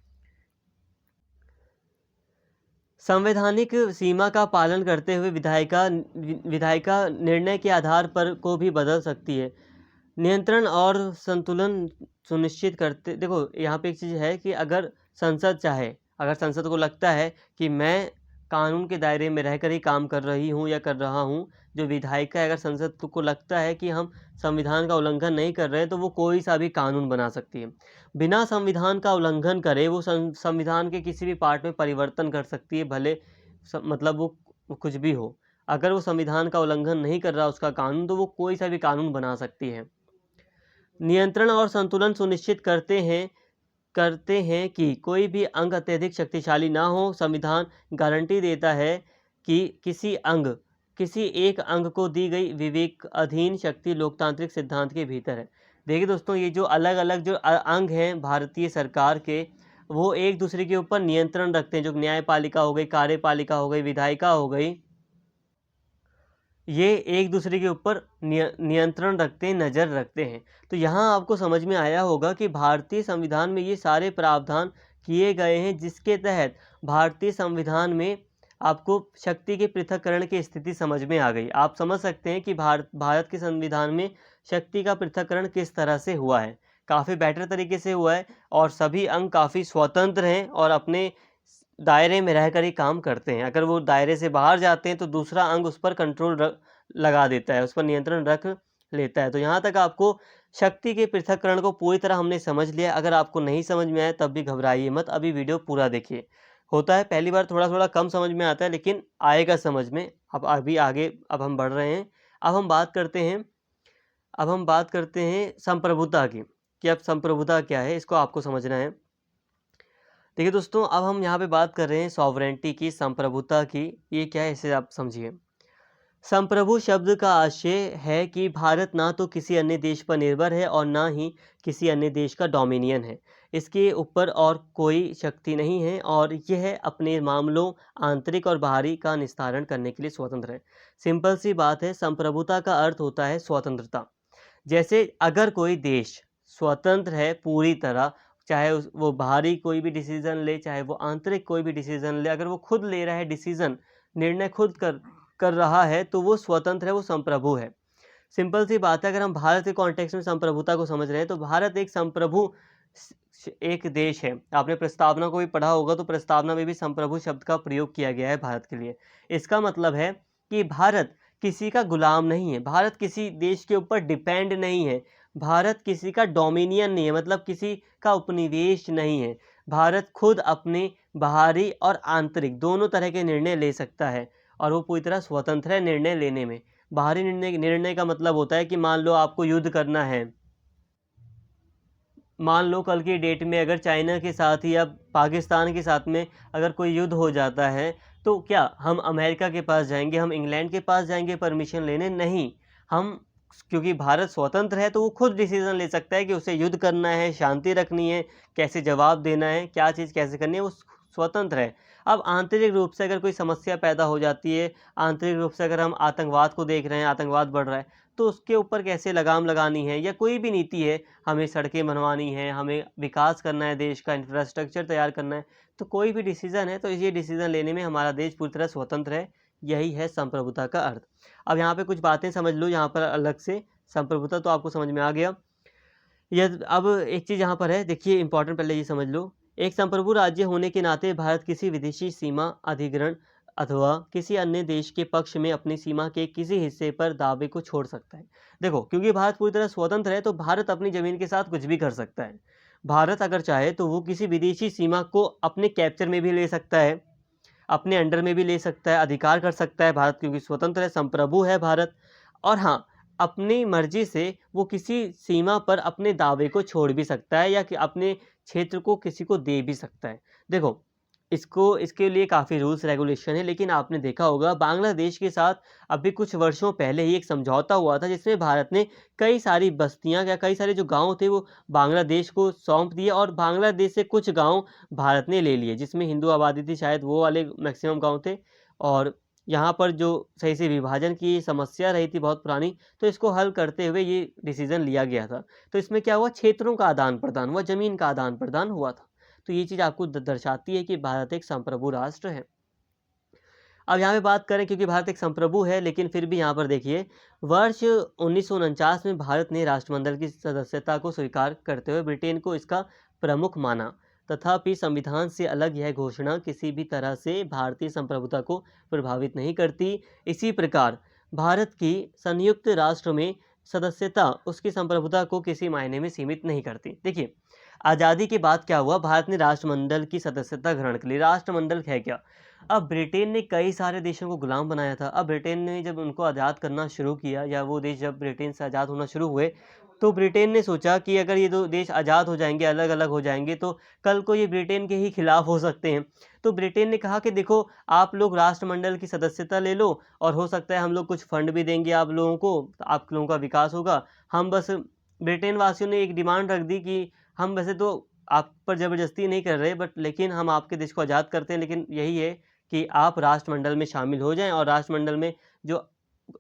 संवैधानिक सीमा का पालन करते हुए विधायिका निर्णय के आधार पर को भी बदल सकती है। नियंत्रण और संतुलन सुनिश्चित करते, देखो यहाँ पे एक चीज़ है कि अगर संसद चाहे, अगर संसद को लगता है कि मैं कानून के दायरे में रहकर ही काम कर रही हूँ या कर रहा हूँ, जो विधायिका है, अगर संसद को लगता है कि हम संविधान का उल्लंघन नहीं कर रहे हैं, तो वो कोई सा भी कानून बना सकती है। बिना संविधान का उल्लंघन करे वो संविधान के किसी भी पार्ट में परिवर्तन कर सकती है, भले मतलब वो कुछ भी हो। अगर वो संविधान का उल्लंघन नहीं कर रहा उसका कानून, तो वो कोई सा भी कानून बना सकती है। नियंत्रण और संतुलन सुनिश्चित करते हैं कि कोई भी अंग अत्यधिक शक्तिशाली ना हो। संविधान गारंटी देता है कि किसी एक अंग को दी गई विवेक अधीन शक्ति लोकतांत्रिक सिद्धांत के भीतर है। देखिए दोस्तों, ये जो अलग अलग जो अंग हैं भारतीय सरकार के, वो एक दूसरे के ऊपर नियंत्रण रखते हैं। जो न्यायपालिका हो गई, कार्यपालिका हो गई, विधायिका हो गई, ये एक दूसरे के ऊपर नियंत्रण रखते हैं, नज़र रखते हैं। तो यहाँ आपको समझ में आया होगा कि भारतीय संविधान में ये सारे प्रावधान किए गए हैं, जिसके तहत भारतीय संविधान में आपको शक्ति के पृथक्करण की स्थिति समझ में आ गई। आप समझ सकते हैं कि भारत के संविधान में शक्ति का पृथक्करण किस तरह से हुआ है। काफ़ी बेटर तरीके से हुआ है और सभी अंग काफ़ी स्वतंत्र हैं और अपने दायरे में रहकर ही काम करते हैं। अगर वो दायरे से बाहर जाते हैं तो दूसरा अंग उस पर कंट्रोल लगा देता है, उस पर नियंत्रण रख लेता है। तो यहाँ तक आपको शक्ति के पृथक्करण को पूरी तरह हमने समझ लिया। अगर आपको नहीं समझ में आया तब भी घबराइए मत, अभी वीडियो पूरा देखिए। होता है पहली बार थोड़ा थोड़ा कम समझ में आता है, लेकिन आएगा समझ में। अब अभी आगे अब हम बढ़ रहे हैं। अब हम बात करते हैं संप्रभुता की, कि अब संप्रभुता क्या है, इसको आपको समझना है। देखिए दोस्तों, अब हम यहाँ पे बात कर रहे हैं सॉवरेंटी की, संप्रभुता की। ये क्या है इसे आप समझिए। संप्रभु शब्द का आशय है कि भारत ना तो किसी अन्य देश पर निर्भर है और ना ही किसी अन्य देश का डोमिनियन है। इसके ऊपर और कोई शक्ति नहीं है और यह अपने मामलों आंतरिक और बाहरी का निस्तारण करने के लिए स्वतंत्र है। सिंपल सी बात है, संप्रभुता का अर्थ होता है स्वतंत्रता। जैसे अगर कोई देश स्वतंत्र है पूरी तरह, चाहे वो बाहरी कोई भी डिसीज़न ले, चाहे वो आंतरिक कोई भी डिसीज़न ले, अगर वो खुद ले रहा है डिसीज़न, निर्णय खुद कर रहा है, तो वो स्वतंत्र है, वो संप्रभु है। सिंपल सी बात है। अगर हम भारत के कॉन्टेक्स्ट में संप्रभुता को समझ रहे हैं तो भारत एक संप्रभु एक देश है। आपने प्रस्तावना को भी पढ़ा होगा, तो प्रस्तावना में भी संप्रभु शब्द का प्रयोग किया गया है भारत के लिए। इसका मतलब है कि भारत किसी का गुलाम नहीं है, भारत किसी देश के ऊपर डिपेंड नहीं है, भारत किसी का डोमिनियन नहीं है, मतलब किसी का उपनिवेश नहीं है। भारत खुद अपने बाहरी और आंतरिक दोनों तरह के निर्णय ले सकता है और वो पूरी तरह स्वतंत्र है निर्णय लेने में। बाहरी निर्णय का मतलब होता है कि मान लो आपको युद्ध करना है, मान लो कल की डेट में अगर चाइना के साथ या पाकिस्तान के साथ में अगर कोई युद्ध हो जाता है, तो क्या हम अमेरिका के पास जाएंगे, हम इंग्लैंड के पास जाएंगे परमिशन लेने? नहीं। हम, क्योंकि भारत स्वतंत्र है तो वो खुद डिसीजन ले सकता है कि उसे युद्ध करना है, शांति रखनी है, कैसे जवाब देना है, क्या चीज़ कैसे करनी है, वो स्वतंत्र है। अब आंतरिक रूप से अगर कोई समस्या पैदा हो जाती है, आंतरिक रूप से अगर हम आतंकवाद को देख रहे हैं, आतंकवाद बढ़ रहा है, तो उसके ऊपर कैसे लगाम लगानी है, या कोई भी नीति है, हमें सड़कें बनवानी है, हमें विकास करना है, देश का इंफ्रास्ट्रक्चर तैयार करना है, तो कोई भी डिसीज़न है तो ये डिसीज़न लेने में हमारा देश पूरी तरह स्वतंत्र है। यही है संप्रभुता का अर्थ। अब यहाँ पे कुछ बातें समझ लो यहाँ पर अलग से। संप्रभुता तो आपको समझ में आ गया। यह अब एक चीज़ यहाँ पर है, देखिए इंपॉर्टेंट, पहले ये समझ लो। एक संप्रभु राज्य होने के नाते भारत किसी विदेशी सीमा अधिग्रहण अथवा किसी अन्य देश के पक्ष में अपनी सीमा के किसी हिस्से पर दावे को छोड़ सकता है। देखो, क्योंकि भारत पूरी तरह स्वतंत्र है तो भारत अपनी ज़मीन के साथ कुछ भी कर सकता है। भारत अगर चाहे तो वो किसी विदेशी सीमा को अपने कैप्चर में भी ले सकता है, अपने अंडर में भी ले सकता है, अधिकार कर सकता है भारत, क्योंकि स्वतंत्र है, संप्रभु है भारत। और हाँ, अपनी मर्जी से वो किसी सीमा पर अपने दावे को छोड़ भी सकता है, या कि अपने क्षेत्र को किसी को दे भी सकता है। देखो, इसके लिए काफ़ी रूल्स रेगुलेशन है, लेकिन आपने देखा होगा बांग्लादेश के साथ अभी कुछ वर्षों पहले ही एक समझौता हुआ था, जिसमें भारत ने कई सारी बस्तियां या कई सारे जो गांव थे वो बांग्लादेश को सौंप दिए, और बांग्लादेश से कुछ गांव भारत ने ले लिए, जिसमें हिंदू आबादी थी, शायद वो वाले मैक्सिमम गांव थे। और यहाँ पर जो सही से विभाजन की समस्या रही थी बहुत पुरानी, तो इसको हल करते हुए ये डिसीजन लिया गया था। तो इसमें क्या हुआ, क्षेत्रों का आदान प्रदान हुआ, जमीन का आदान प्रदान हुआ था। तो ये चीज़ आपको दर्शाती है कि भारत एक संप्रभु राष्ट्र है। अब यहाँ पे बात करें, क्योंकि भारत एक संप्रभु है, लेकिन फिर भी यहाँ पर देखिए, वर्ष 1949 में भारत ने राष्ट्रमंडल की सदस्यता को स्वीकार करते हुए ब्रिटेन को इसका प्रमुख माना। तथापि संविधान से अलग यह घोषणा किसी भी तरह से भारतीय संप्रभुता को प्रभावित नहीं करती। इसी प्रकार भारत की संयुक्त राष्ट्र में सदस्यता उसकी संप्रभुता को किसी मायने में सीमित नहीं करती। देखिए, आज़ादी के बाद क्या हुआ, भारत ने राष्ट्रमंडल की सदस्यता ग्रहण कर ली। राष्ट्रमंडल है क्या? अब ब्रिटेन ने कई सारे देशों को गुलाम बनाया था। अब ब्रिटेन ने जब उनको आज़ाद करना शुरू किया, या वो देश जब ब्रिटेन से आज़ाद होना शुरू हुए, तो ब्रिटेन ने सोचा कि अगर ये दो देश आज़ाद हो जाएंगे, अलग अलग हो जाएंगे, तो कल को ये ब्रिटेन के ही खिलाफ हो सकते हैं। तो ब्रिटेन ने कहा कि देखो, आप लोग राष्ट्रमंडल की सदस्यता ले लो, और हो सकता है हम लोग कुछ फंड भी देंगे आप लोगों को, तो आप लोगों का विकास होगा। हम बस, ब्रिटेन वासियों ने एक डिमांड रख दी कि हम वैसे तो आप पर ज़बरदस्ती नहीं कर रहे, बट लेकिन हम आपके देश को आज़ाद करते हैं, लेकिन यही है कि आप राष्ट्रमंडल में शामिल हो जाएं, और राष्ट्रमंडल में जो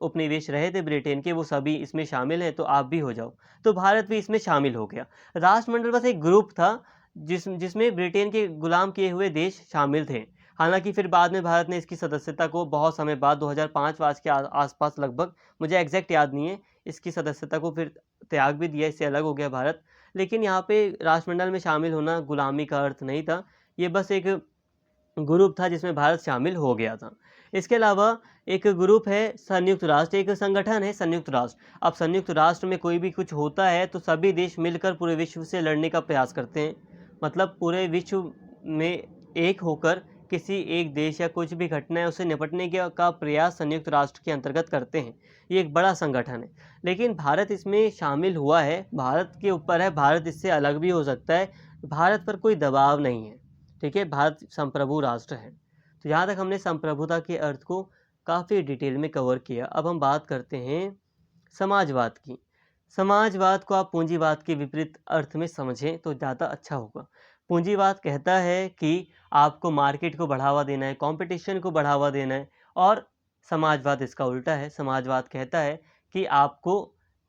उपनिवेश रहे थे ब्रिटेन के वो सभी इसमें शामिल हैं, तो आप भी हो जाओ। तो भारत भी इसमें शामिल हो गया। राष्ट्रमंडल बस एक ग्रुप था जिसमें ब्रिटेन के गुलाम किए हुए देश शामिल थे। हालांकि फिर बाद में भारत ने इसकी सदस्यता को बहुत समय बाद 2005 वास के आसपास लगभग, मुझे एग्जैक्ट याद नहीं है, इसकी सदस्यता को फिर त्याग भी दिया, इससे अलग हो गया भारत। लेकिन यहाँ पे राष्ट्रमंडल में शामिल होना गुलामी का अर्थ नहीं था, ये बस एक ग्रुप था जिसमें भारत शामिल हो गया था। इसके अलावा एक ग्रुप है संयुक्त राष्ट्र, एक संगठन है संयुक्त राष्ट्र। अब संयुक्त राष्ट्र में कोई भी कुछ होता है तो सभी देश मिलकर पूरे विश्व से लड़ने का प्रयास करते हैं, मतलब पूरे विश्व में एक होकर किसी एक देश या कुछ भी घटना है उससे निपटने का प्रयास संयुक्त राष्ट्र के अंतर्गत करते हैं। ये एक बड़ा संगठन है, लेकिन भारत इसमें शामिल हुआ है, भारत के ऊपर है, भारत इससे अलग भी हो सकता है, भारत पर कोई दबाव नहीं है। ठीक है, भारत संप्रभु राष्ट्र है। तो यहाँ तक हमने संप्रभुता के अर्थ को काफ़ी डिटेल में कवर किया। अब हम बात करते हैं समाजवाद की। समाजवाद को आप पूंजीवाद के विपरीत अर्थ में समझें तो ज़्यादा अच्छा होगा। पूंजीवाद कहता है कि आपको मार्केट को बढ़ावा देना है, कंपटीशन को बढ़ावा देना है, और समाजवाद इसका उल्टा है। समाजवाद कहता है कि आपको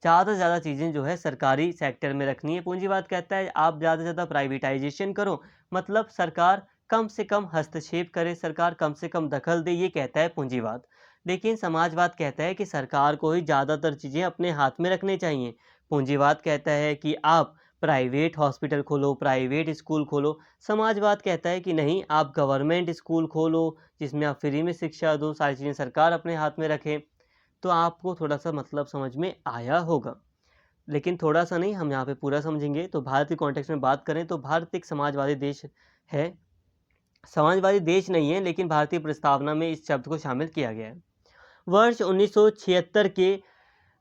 ज़्यादा से ज़्यादा चीज़ें जो है सरकारी सेक्टर में रखनी है। पूंजीवाद कहता है आप ज़्यादा से ज़्यादा प्राइवेटाइजेशन करो, मतलब सरकार कम से कम हस्तक्षेप करे, सरकार कम से कम दखल दे, ये कहता है पूंजीवाद। लेकिन समाजवाद कहता है कि सरकार को ही ज़्यादातर चीज़ें अपने हाथ में रखनी चाहिए। पूंजीवाद कहता है कि आप प्राइवेट हॉस्पिटल खोलो, प्राइवेट स्कूल खोलो। समाजवाद कहता है कि नहीं, आप गवर्नमेंट स्कूल खोलो जिसमें आप फ्री में शिक्षा दो, सारी चीज़ें सरकार अपने हाथ में रखे। तो आपको थोड़ा सा मतलब समझ में आया होगा, लेकिन थोड़ा सा नहीं, हम यहाँ पे पूरा समझेंगे। तो भारत के कॉन्टेक्स्ट में बात करें तो भारत एक समाजवादी देश है। समाजवादी देश नहीं है, लेकिन भारतीय प्रस्तावना में इस शब्द को शामिल किया गया है। वर्ष 1976 के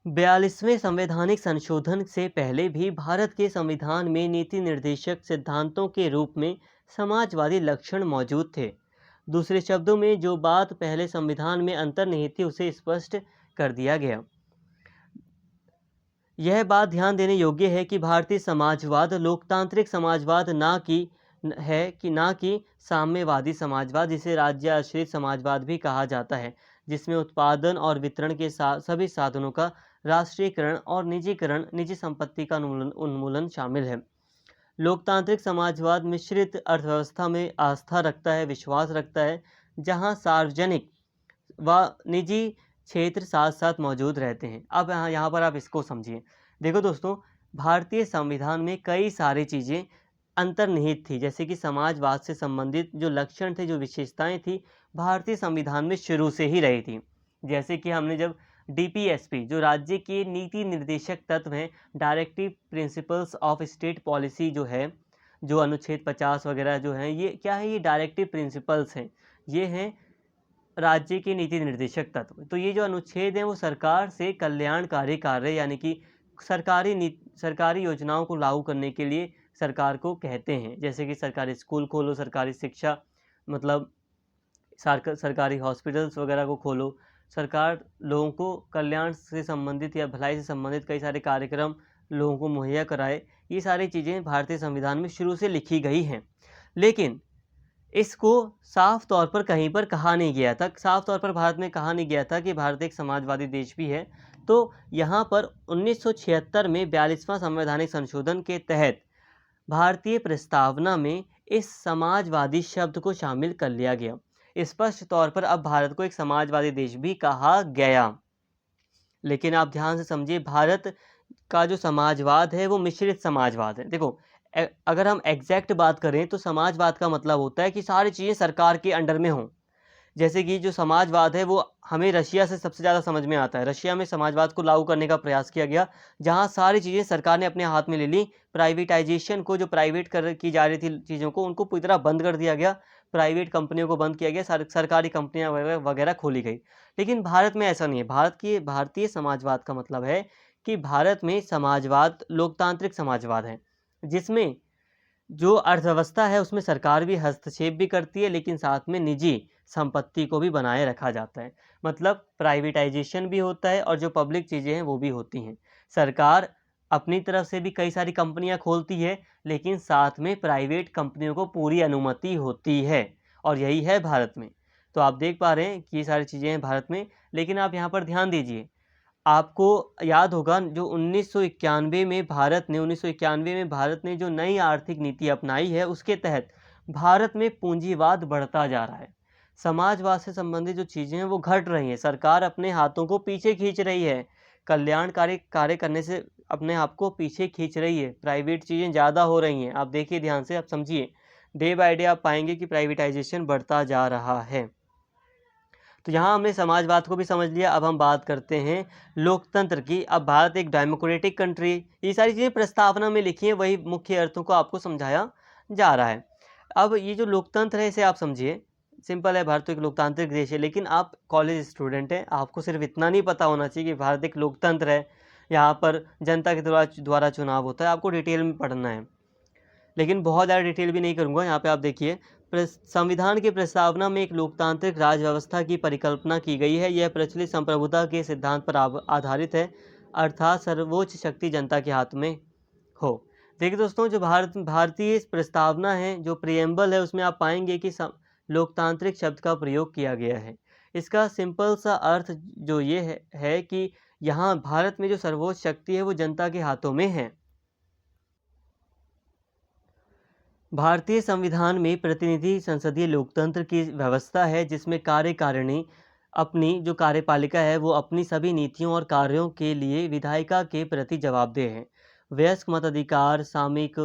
42वें संवैधानिक संशोधन से पहले भी भारत के संविधान में नीति निर्देशक सिद्धांतों के रूप में समाजवादी लक्षण मौजूद थे। दूसरे शब्दों में जो बात पहले संविधान में अंतर्निहित थी उसे स्पष्ट कर दिया गया। यह बात ध्यान देने योग्य है कि भारतीय समाजवाद लोकतांत्रिक समाजवाद ना कि साम्यवादी समाजवाद, जिसे राज्य आश्रित समाजवाद भी कहा जाता है, जिसमें उत्पादन और वितरण के सभी साधनों का राष्ट्रीयकरण और निजीकरण, निजी संपत्ति का उन्मूलन शामिल है। लोकतांत्रिक समाजवाद मिश्रित अर्थव्यवस्था में आस्था रखता है, विश्वास रखता है, जहां सार्वजनिक व निजी क्षेत्र साथ साथ मौजूद रहते हैं। अब यहाँ पर आप इसको समझिए। देखो दोस्तों, भारतीय संविधान में कई सारी चीज़ें अंतर्निहित थी, जैसे कि समाजवाद से संबंधित जो लक्षण थे, जो विशेषताएं थी, भारतीय संविधान में शुरू से ही रही थी। जैसे कि हमने जब डीपीएसपी, जो राज्य के नीति निर्देशक तत्व हैं, directive principles of state policy जो है, जो अनुच्छेद 50 वगैरह जो है, ये क्या है? ये डायरेक्टिव प्रिंसिपल्स हैं, ये हैं राज्य के नीति निर्देशक तत्व। तो ये जो अनुच्छेद हैं वो सरकार से कल्याणकारी कार्य यानी कि सरकारी योजनाओं को लागू करने के लिए सरकार को कहते हैं, जैसे कि सरकारी स्कूल खोलो, सरकारी शिक्षा मतलब सरकारी हॉस्पिटल्स वगैरह को खोलो, सरकार लोगों को कल्याण से संबंधित या भलाई से संबंधित कई सारे कार्यक्रम लोगों को मुहैया कराए। ये सारी चीज़ें भारतीय संविधान में शुरू से लिखी गई हैं, लेकिन इसको साफ तौर पर कहीं पर कहा नहीं गया था, साफ तौर पर भारत में कहा नहीं गया था कि भारत एक समाजवादी देश भी है। तो यहाँ पर 1976 में 42वां संवैधानिक संशोधन के तहत भारतीय प्रस्तावना में इस समाजवादी शब्द को शामिल कर लिया गया। स्पष्ट तौर पर अब भारत को एक समाजवादी देश भी कहा गया। लेकिन आप ध्यान से समझिए, भारत का जो समाजवाद है वो मिश्रित समाजवाद है। देखो, अगर हम एग्जैक्ट बात करें तो समाजवाद का मतलब होता है कि सारी चीज़ें सरकार के अंडर में हों। जैसे कि जो समाजवाद है वो हमें रशिया से सबसे ज़्यादा समझ में आता है। रशिया में समाजवाद को लागू करने का प्रयास किया गया, जहां सारी चीज़ें सरकार ने अपने हाथ में ले ली। प्राइवेटाइजेशन को, जो प्राइवेट की जा रही थी चीज़ों को, उनको पूरी तरह बंद कर दिया गया, प्राइवेट कंपनियों को बंद किया गया, सरकारी कंपनियां वगैरह खोली गई। लेकिन भारत में ऐसा नहीं है। भारतीय समाजवाद का मतलब है कि भारत में समाजवाद लोकतांत्रिक समाजवाद है, जिसमें जो अर्थव्यवस्था है उसमें सरकार भी हस्तक्षेप भी करती है, लेकिन साथ में निजी संपत्ति को भी बनाए रखा जाता है। मतलब प्राइवेटाइजेशन भी होता है और जो पब्लिक चीज़ें हैं वो भी होती हैं। सरकार अपनी तरफ से भी कई सारी कंपनियां खोलती है, लेकिन साथ में प्राइवेट कंपनियों को पूरी अनुमति होती है, और यही है भारत में। तो आप देख पा रहे हैं कि ये सारी चीज़ें हैं भारत में। लेकिन आप यहाँ पर ध्यान दीजिए, आपको याद होगा जो 1991 में भारत ने जो नई आर्थिक नीति अपनाई है, उसके तहत भारत में पूंजीवाद बढ़ता जा रहा है। समाजवाद से संबंधित जो चीज़ें हैं वो घट रही हैं, सरकार अपने हाथों को पीछे खींच रही है, कल्याणकारी कार्य करने से अपने आप को पीछे खींच रही है, प्राइवेट चीज़ें ज़्यादा हो रही हैं। आप देखिए ध्यान से, आप समझिए, डे बाय डे आप पाएंगे कि प्राइवेटाइजेशन बढ़ता जा रहा है। तो यहाँ हमने समाजवाद को भी समझ लिया। अब हम बात करते हैं लोकतंत्र की। अब भारत एक डेमोक्रेटिक कंट्री, ये सारी चीज़ें प्रस्तावना में लिखी हैं, वही मुख्य अर्थों को आपको समझाया जा रहा है। अब ये जो लोकतंत्र है इसे आप समझिए, सिंपल है, भारत तो एक लोकतांत्रिक देश है। लेकिन आप कॉलेज स्टूडेंट हैं, आपको सिर्फ इतना नहीं पता होना चाहिए कि भारत एक लोकतंत्र है, यहाँ पर जनता के द्वारा चुनाव होता है। आपको डिटेल में पढ़ना है, लेकिन बहुत ज़्यादा डिटेल भी नहीं करूँगा। यहाँ पे आप देखिए, संविधान की प्रस्तावना में एक लोकतांत्रिक राज व्यवस्था की परिकल्पना की गई है। यह प्रचलित संप्रभुता के सिद्धांत पर आधारित है, अर्थात सर्वोच्च शक्ति जनता के हाथ में हो। देखिए दोस्तों, जो भारतीय प्रस्तावना है, जो प्रियम्बल है, उसमें आप पाएंगे कि लोकतांत्रिक शब्द का प्रयोग किया गया है। इसका सिंपल सा अर्थ जो ये है कि यहाँ भारत में जो सर्वोच्च शक्ति है वो जनता के हाथों में है। भारतीय संविधान में प्रतिनिधि संसदीय लोकतंत्र की व्यवस्था है, जिसमें कार्यकारिणी अपनी जो कार्यपालिका है वो अपनी सभी नीतियों और कार्यों के लिए विधायिका के प्रति जवाबदेह है। वयस्क मताधिकार, सामयिक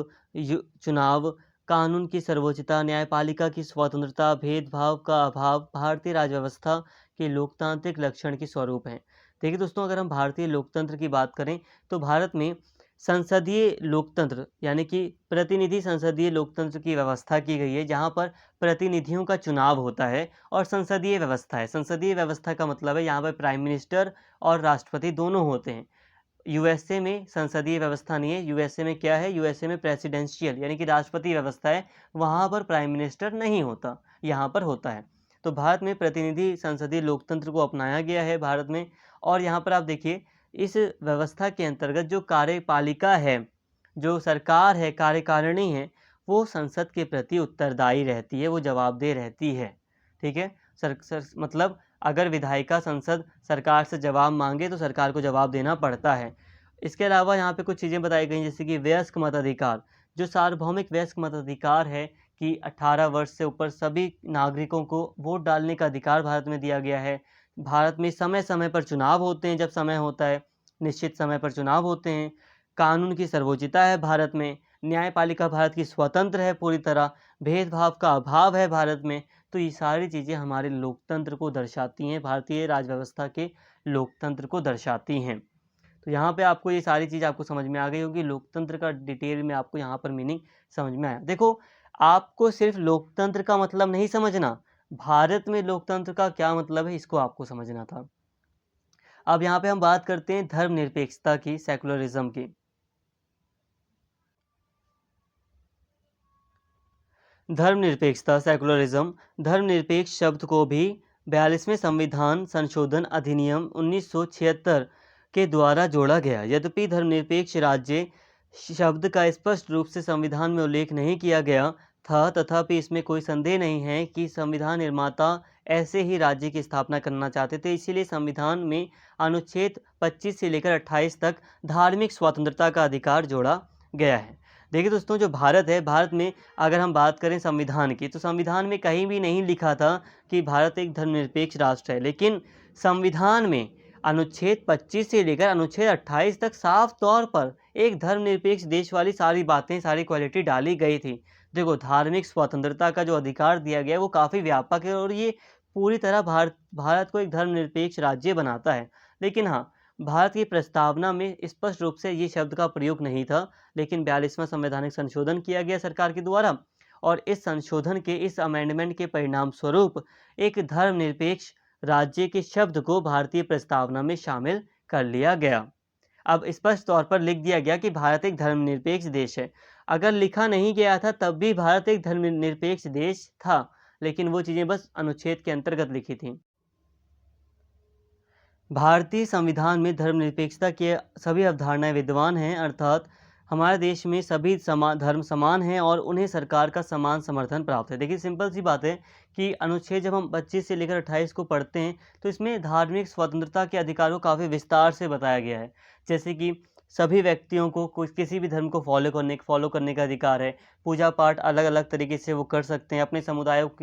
चुनाव, कानून की सर्वोच्चता, न्यायपालिका की स्वतंत्रता, भेदभाव का अभाव भारतीय राजव्यवस्था के लोकतांत्रिक लक्षण के स्वरूप हैं। देखिए दोस्तों, अगर हम भारतीय लोकतंत्र की बात करें तो भारत में संसदीय लोकतंत्र यानी कि प्रतिनिधि संसदीय लोकतंत्र की व्यवस्था की गई है, जहां पर प्रतिनिधियों का चुनाव होता है, और संसदीय व्यवस्था है। संसदीय व्यवस्था का मतलब है यहाँ पर प्राइम मिनिस्टर और राष्ट्रपति दोनों होते हैं। यूएसए में संसदीय व्यवस्था नहीं है। यूएसए में क्या है? यूएसए में प्रेसिडेंशियल यानी कि राष्ट्रपति व्यवस्था है, वहाँ पर प्राइम मिनिस्टर नहीं होता, यहाँ पर होता है। तो भारत में प्रतिनिधि संसदीय लोकतंत्र को अपनाया गया है भारत में। और यहाँ पर आप देखिए, इस व्यवस्था के अंतर्गत जो कार्यपालिका है, जो सरकार है, कार्यकारिणी है, वो संसद के प्रति उत्तरदायी रहती है, वो जवाबदेह रहती है। ठीक है, मतलब अगर विधायिका संसद सरकार से जवाब मांगे तो सरकार को जवाब देना पड़ता है। इसके अलावा यहाँ पे कुछ चीज़ें बताई गई, जैसे कि वयस्क मताधिकार, जो सार्वभौमिक वयस्क मताधिकार है कि 18 वर्ष से ऊपर सभी नागरिकों को वोट डालने का अधिकार भारत में दिया गया है। भारत में समय समय पर चुनाव होते हैं, जब समय होता है निश्चित समय पर चुनाव होते हैं। कानून की सर्वोच्चता है भारत में। न्यायपालिका भारत की स्वतंत्र है पूरी तरह। भेदभाव का अभाव है भारत में। तो ये सारी चीज़ें हमारे लोकतंत्र को दर्शाती हैं, भारतीय राज व्यवस्था के लोकतंत्र को दर्शाती हैं। तो यहाँ पे आपको ये सारी चीज़ आपको समझ में आ गई होगी। लोकतंत्र का डिटेल में आपको यहाँ पर मीनिंग समझ में आया। देखो, आपको सिर्फ लोकतंत्र का मतलब नहीं समझना, भारत में लोकतंत्र का क्या मतलब है इसको आपको समझना था। अब यहाँ पे हम बात करते हैं धर्मनिरपेक्षता की, सेकुलरिज्म की। धर्मनिरपेक्षता, सेकुलरिज्म। धर्मनिरपेक्ष शब्द को भी 42वें संविधान संशोधन अधिनियम 1976 के द्वारा जोड़ा गया। यद्यपि धर्मनिरपेक्ष राज्य शब्द का स्पष्ट रूप से संविधान में उल्लेख नहीं किया गया था, तथापि इसमें कोई संदेह नहीं है कि संविधान निर्माता ऐसे ही राज्य की स्थापना करना चाहते थे। इसीलिए संविधान में अनुच्छेद 25 से लेकर 28 तक धार्मिक स्वतंत्रता का अधिकार जोड़ा गया है। देखिए दोस्तों, जो भारत है, भारत में अगर हम बात करें संविधान की, तो संविधान में कहीं भी नहीं लिखा था कि भारत एक धर्मनिरपेक्ष राष्ट्र है, लेकिन संविधान में अनुच्छेद 25 से लेकर अनुच्छेद 28 तक साफ तौर पर एक धर्मनिरपेक्ष देश वाली सारी बातें, सारी क्वालिटी डाली गई थी। देखो, धार्मिक स्वतंत्रता का जो अधिकार दिया गया है वो काफ़ी व्यापक है और ये पूरी तरह भारत को एक धर्मनिरपेक्ष राज्य बनाता है। लेकिन हाँ, भारत की प्रस्तावना में स्पष्ट रूप से ये शब्द का प्रयोग नहीं था, लेकिन 42वां संवैधानिक संशोधन किया गया सरकार के द्वारा, और इस संशोधन के, इस अमेंडमेंट के परिणाम स्वरूप एक धर्मनिरपेक्ष राज्य के शब्द को भारतीय प्रस्तावना में शामिल कर लिया गया। अब स्पष्ट तौर पर लिख दिया गया कि भारत एक धर्मनिरपेक्ष देश है। अगर लिखा नहीं गया था तब भी भारत एक धर्मनिरपेक्ष देश था, लेकिन वो चीज़ें बस अनुच्छेद के अंतर्गत लिखी थी। भारतीय संविधान में धर्मनिरपेक्षता की सभी अवधारणाएं विद्यमान हैं, अर्थात हमारे देश में सभी धर्म समान हैं और उन्हें सरकार का समान समर्थन प्राप्त है। देखिए, सिंपल सी बात है कि अनुच्छेद जब हम 25 से लेकर 28 को पढ़ते हैं तो इसमें धार्मिक स्वतंत्रता के अधिकारों को काफ़ी विस्तार से बताया गया है। जैसे कि सभी व्यक्तियों को किसी भी धर्म को फॉलो करने का अधिकार है। पूजा पाठ अलग अलग तरीके से वो कर सकते हैं। अपने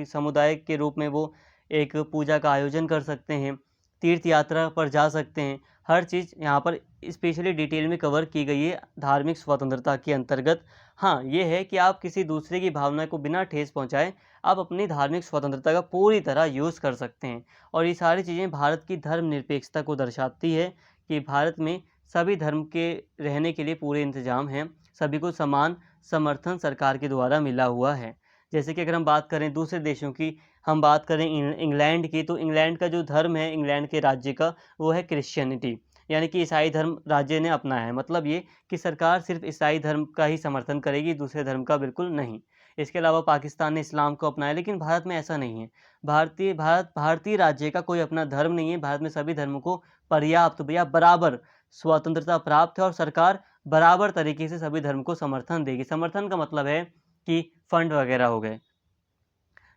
समुदाय के रूप में वो एक पूजा का आयोजन कर सकते हैं। तीर्थ यात्रा पर जा सकते हैं। हर चीज़ यहाँ पर स्पेशली डिटेल में कवर की गई है धार्मिक स्वतंत्रता के अंतर्गत। हाँ, ये है कि आप किसी दूसरे की भावना को बिना ठेस पहुँचाए आप अपनी धार्मिक स्वतंत्रता का पूरी तरह यूज़ कर सकते हैं। और ये सारी चीज़ें भारत की धर्मनिरपेक्षता को दर्शाती है कि भारत में सभी धर्म के रहने के लिए पूरे इंतजाम हैं। सभी को समान समर्थन सरकार के द्वारा मिला हुआ है। जैसे कि अगर हम बात करें दूसरे देशों की, हम बात करें इंग्लैंड की, तो इंग्लैंड का जो धर्म है इंग्लैंड के राज्य का, वो है क्रिश्चियनिटी, यानी कि ईसाई धर्म राज्य ने अपनाया है। मतलब ये कि सरकार सिर्फ ईसाई धर्म का ही समर्थन करेगी, दूसरे धर्म का बिल्कुल नहीं। इसके अलावा पाकिस्तान ने इस्लाम को अपनाया, लेकिन भारत में ऐसा नहीं है। भारतीय राज्य का कोई अपना धर्म नहीं है। भारत में सभी धर्मों को पर्याप्त या बराबर स्वतंत्रता प्राप्त है और सरकार बराबर तरीके से सभी धर्म को समर्थन देगी। समर्थन का मतलब है कि फंड वगैरह हो गए,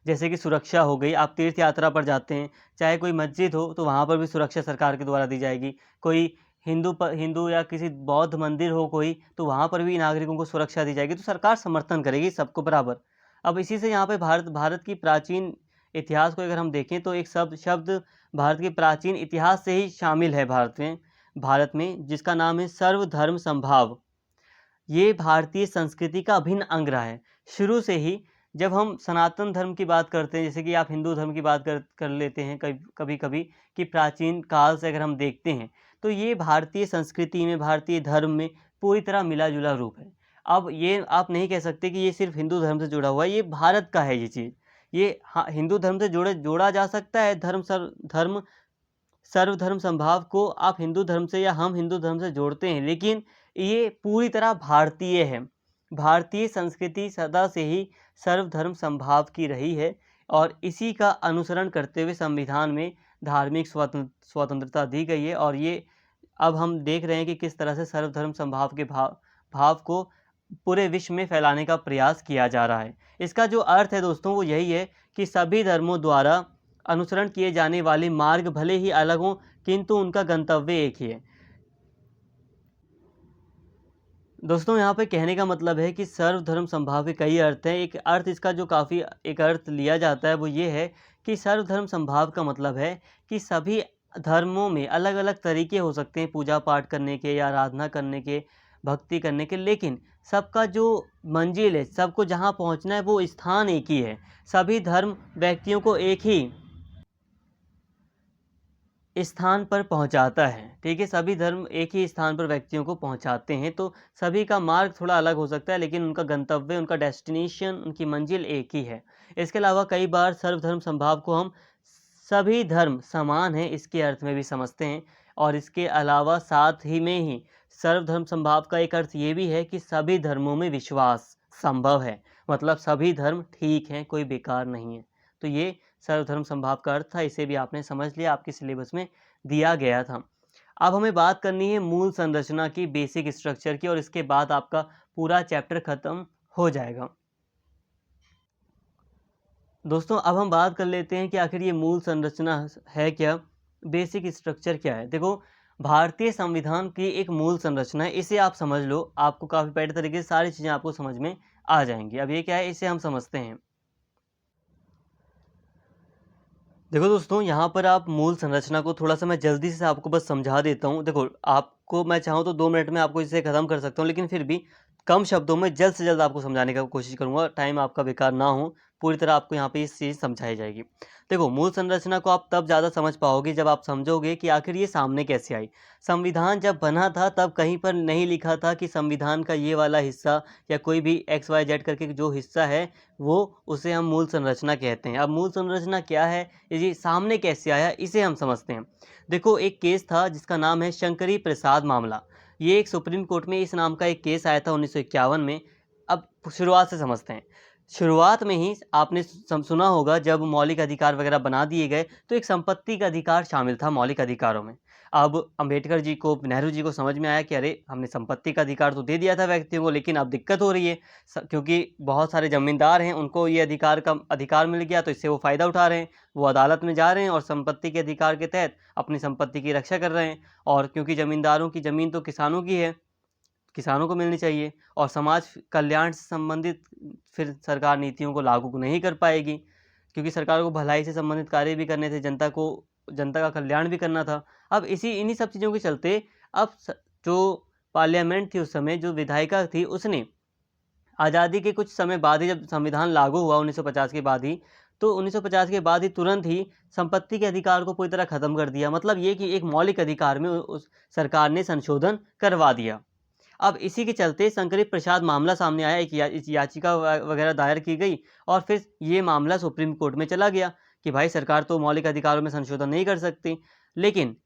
जैसे कि सुरक्षा हो गई। आप तीर्थ यात्रा पर जाते हैं, चाहे कोई मस्जिद हो तो वहाँ पर भी सुरक्षा सरकार के द्वारा दी जाएगी। कोई हिंदू या किसी बौद्ध मंदिर हो कोई, तो वहाँ पर भी नागरिकों को सुरक्षा दी जाएगी। तो सरकार समर्थन करेगी सबको बराबर। अब इसी से यहाँ पे भारत की प्राचीन इतिहास को अगर हम देखें तो एक शब्द भारत के प्राचीन इतिहास से ही शामिल है भारत में, जिसका नाम है सर्वधर्म समभाव। ये भारतीय संस्कृति का अभिन्न अंग रहा है शुरू से ही। जब हम सनातन धर्म की बात करते हैं, जैसे कि आप हिंदू धर्म की बात कर लेते हैं कभी कभी, कि प्राचीन काल से अगर हम देखते हैं तो ये भारतीय संस्कृति में, भारतीय धर्म में पूरी तरह मिला जुला रूप है। अब ये आप नहीं कह सकते कि ये सिर्फ हिंदू धर्म से जुड़ा हुआ है, ये भारत का है ये चीज़। ये हाँ, हिंदू धर्म से जोड़ा जा सकता है सर्वधर्म समभाव को आप हिंदू धर्म से या हम हिंदू धर्म से जोड़ते हैं, लेकिन ये पूरी तरह भारतीय है। भारतीय संस्कृति सदा से ही सर्वधर्म समभाव की रही है। और इसी का अनुसरण करते हुए संविधान में धार्मिक स्वतंत्रता दी गई है। और ये अब हम देख रहे हैं कि किस तरह से सर्वधर्म समभाव के भाव को पूरे विश्व में फैलाने का प्रयास किया जा रहा है। इसका जो अर्थ है दोस्तों वो यही है कि सभी धर्मों द्वारा अनुसरण किए जाने वाले मार्ग भले ही अलग हों, किंतु उनका गंतव्य एक ही है। दोस्तों यहाँ पे कहने का मतलब है कि सर्वधर्म समभाव के कई अर्थ हैं। एक अर्थ इसका जो काफ़ी एक अर्थ लिया जाता है वो ये है कि सर्वधर्म समभाव का मतलब है कि सभी धर्मों में अलग अलग तरीके हो सकते हैं पूजा पाठ करने के या आराधना करने के, भक्ति करने के, लेकिन सबका जो मंजिल है, सबको जहाँ पहुँचना है वो स्थान एक ही है। सभी धर्म व्यक्तियों को एक ही स्थान पर पहुंचाता है। ठीक है, सभी धर्म एक ही स्थान पर व्यक्तियों को पहुंचाते हैं। तो सभी का मार्ग थोड़ा अलग हो सकता है, लेकिन उनका गंतव्य, उनका डेस्टिनेशन, उनकी मंजिल एक ही है। इसके अलावा कई बार सर्वधर्म समभाव को हम सभी धर्म समान हैं इसके अर्थ में भी समझते हैं। और इसके अलावा साथ ही में ही सर्वधर्म समभाव का एक अर्थ ये भी है कि सभी धर्मों में विश्वास संभव है, मतलब सभी धर्म ठीक हैं, कोई बेकार नहीं है। तो ये सर्वधर्म समभाव का अर्थ था, इसे भी आपने समझ लिया, आपके सिलेबस में दिया गया था। अब हमें बात करनी है मूल संरचना की, बेसिक स्ट्रक्चर की, और इसके बाद आपका पूरा चैप्टर खत्म हो जाएगा। दोस्तों अब हम बात कर लेते हैं कि आखिर ये मूल संरचना है क्या, बेसिक स्ट्रक्चर क्या है। देखो, भारतीय संविधान की एक मूल संरचना है, इसे आप समझ लो, आपको काफ़ी बेहतर तरीके से सारी चीज़ें आपको समझ में आ जाएंगी। अब ये क्या है, इसे हम समझते हैं। देखो दोस्तों, यहाँ पर आप मूल संरचना को थोड़ा सा मैं जल्दी से आपको बस समझा देता हूँ। देखो, आपको मैं चाहूँ तो 2 मिनट में आपको इसे ख़त्म कर सकता हूँ, लेकिन फिर भी कम शब्दों में जल्द से जल्द आपको समझाने का कोशिश करूँगा, टाइम आपका बेकार ना हो, पूरी तरह आपको यहाँ पे इस चीज़ समझाई जाएगी। देखो, मूल संरचना को आप तब ज़्यादा समझ पाओगे जब आप समझोगे कि आखिर ये सामने कैसे आई। संविधान जब बना था तब कहीं पर नहीं लिखा था कि संविधान का ये वाला हिस्सा या कोई भी XYZ करके जो हिस्सा है वो उसे हम मूल संरचना कहते हैं। अब मूल संरचना क्या है, ये सामने कैसे आया, इसे हम समझते हैं। देखो, एक केस था जिसका नाम है शंकरी प्रसाद मामला। ये एक सुप्रीम कोर्ट में इस नाम का एक केस आया था 1951 में। अब शुरुआत से समझते हैं। शुरुआत में ही आपने सुना होगा जब मौलिक अधिकार वगैरह बना दिए गए तो एक संपत्ति का अधिकार शामिल था मौलिक अधिकारों में। अब अंबेडकर जी को, नेहरू जी को समझ में आया कि अरे, हमने संपत्ति का अधिकार तो दे दिया था व्यक्तियों को, लेकिन अब दिक्कत हो रही है क्योंकि बहुत सारे जमींदार हैं, उनको ये अधिकार मिल गया, तो इससे वो फ़ायदा उठा रहे हैं। वो अदालत में जा रहे हैं और संपत्ति के अधिकार के तहत अपनी संपत्ति की रक्षा कर रहे हैं। और क्योंकि ज़मींदारों की ज़मीन तो किसानों की है, किसानों को मिलनी चाहिए, और समाज कल्याण से संबंधित फिर सरकार नीतियों को लागू नहीं कर पाएगी, क्योंकि सरकार को भलाई से संबंधित कार्य भी करने थे, जनता का कल्याण भी करना था। अब इन्हीं सब चीज़ों के चलते अब जो पार्लियामेंट थी उस समय, जो विधायिका थी, उसने आज़ादी के कुछ समय बाद ही, जब संविधान लागू हुआ 1950 के बाद ही, तो 1950 के बाद ही तुरंत ही संपत्ति के अधिकार को पूरी तरह ख़त्म कर दिया। मतलब ये कि एक मौलिक अधिकार में उस सरकार ने संशोधन करवा दिया। अब इसी के चलते शंकरी प्रसाद मामला सामने आया, एक याचिका वगैरह दायर की गई, और फिर ये मामला सुप्रीम कोर्ट में चला गया कि भाई, सरकार तो मौलिक अधिकारों में संशोधन नहीं कर सकती। लेकिन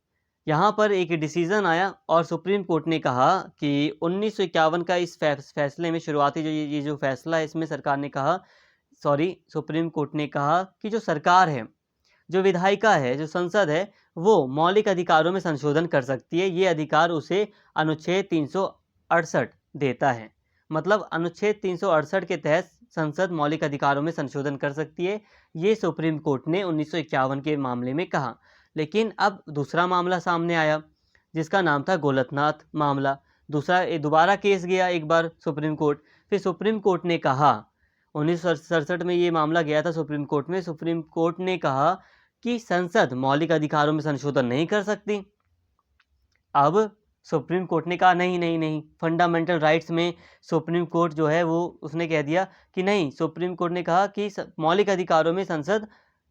यहाँ पर एक डिसीज़न आया और सुप्रीम कोर्ट ने कहा कि 1951 का इस फैसले में, शुरुआती जो ये जो फैसला है, इसमें सरकार ने कहा, सुप्रीम कोर्ट ने कहा कि जो सरकार है, जो विधायिका है, जो संसद है, वो मौलिक अधिकारों में संशोधन कर सकती है। ये अधिकार उसे अनुच्छेद 368 देता है। मतलब अनुच्छेद 368 के तहत संसद मौलिक अधिकारों में संशोधन कर सकती है। ये सुप्रीम कोर्ट ने 1951 के मामले में कहा। लेकिन अब दूसरा मामला सामने आया जिसका नाम था गोलकनाथ मामला। दोबारा केस गया एक बार सुप्रीम कोर्ट। फिर सुप्रीम कोर्ट ने कहा, 1967 में ये मामला गया था सुप्रीम कोर्ट में। सुप्रीम कोर्ट ने कहा कि संसद मौलिक अधिकारों में संशोधन नहीं कर सकती। अब सुप्रीम कोर्ट ने कहा नहीं नहीं नहीं, फंडामेंटल राइट्स में सुप्रीम कोर्ट जो है वो उसने कह दिया कि नहीं। सुप्रीम कोर्ट ने कहा कि मौलिक अधिकारों में संसद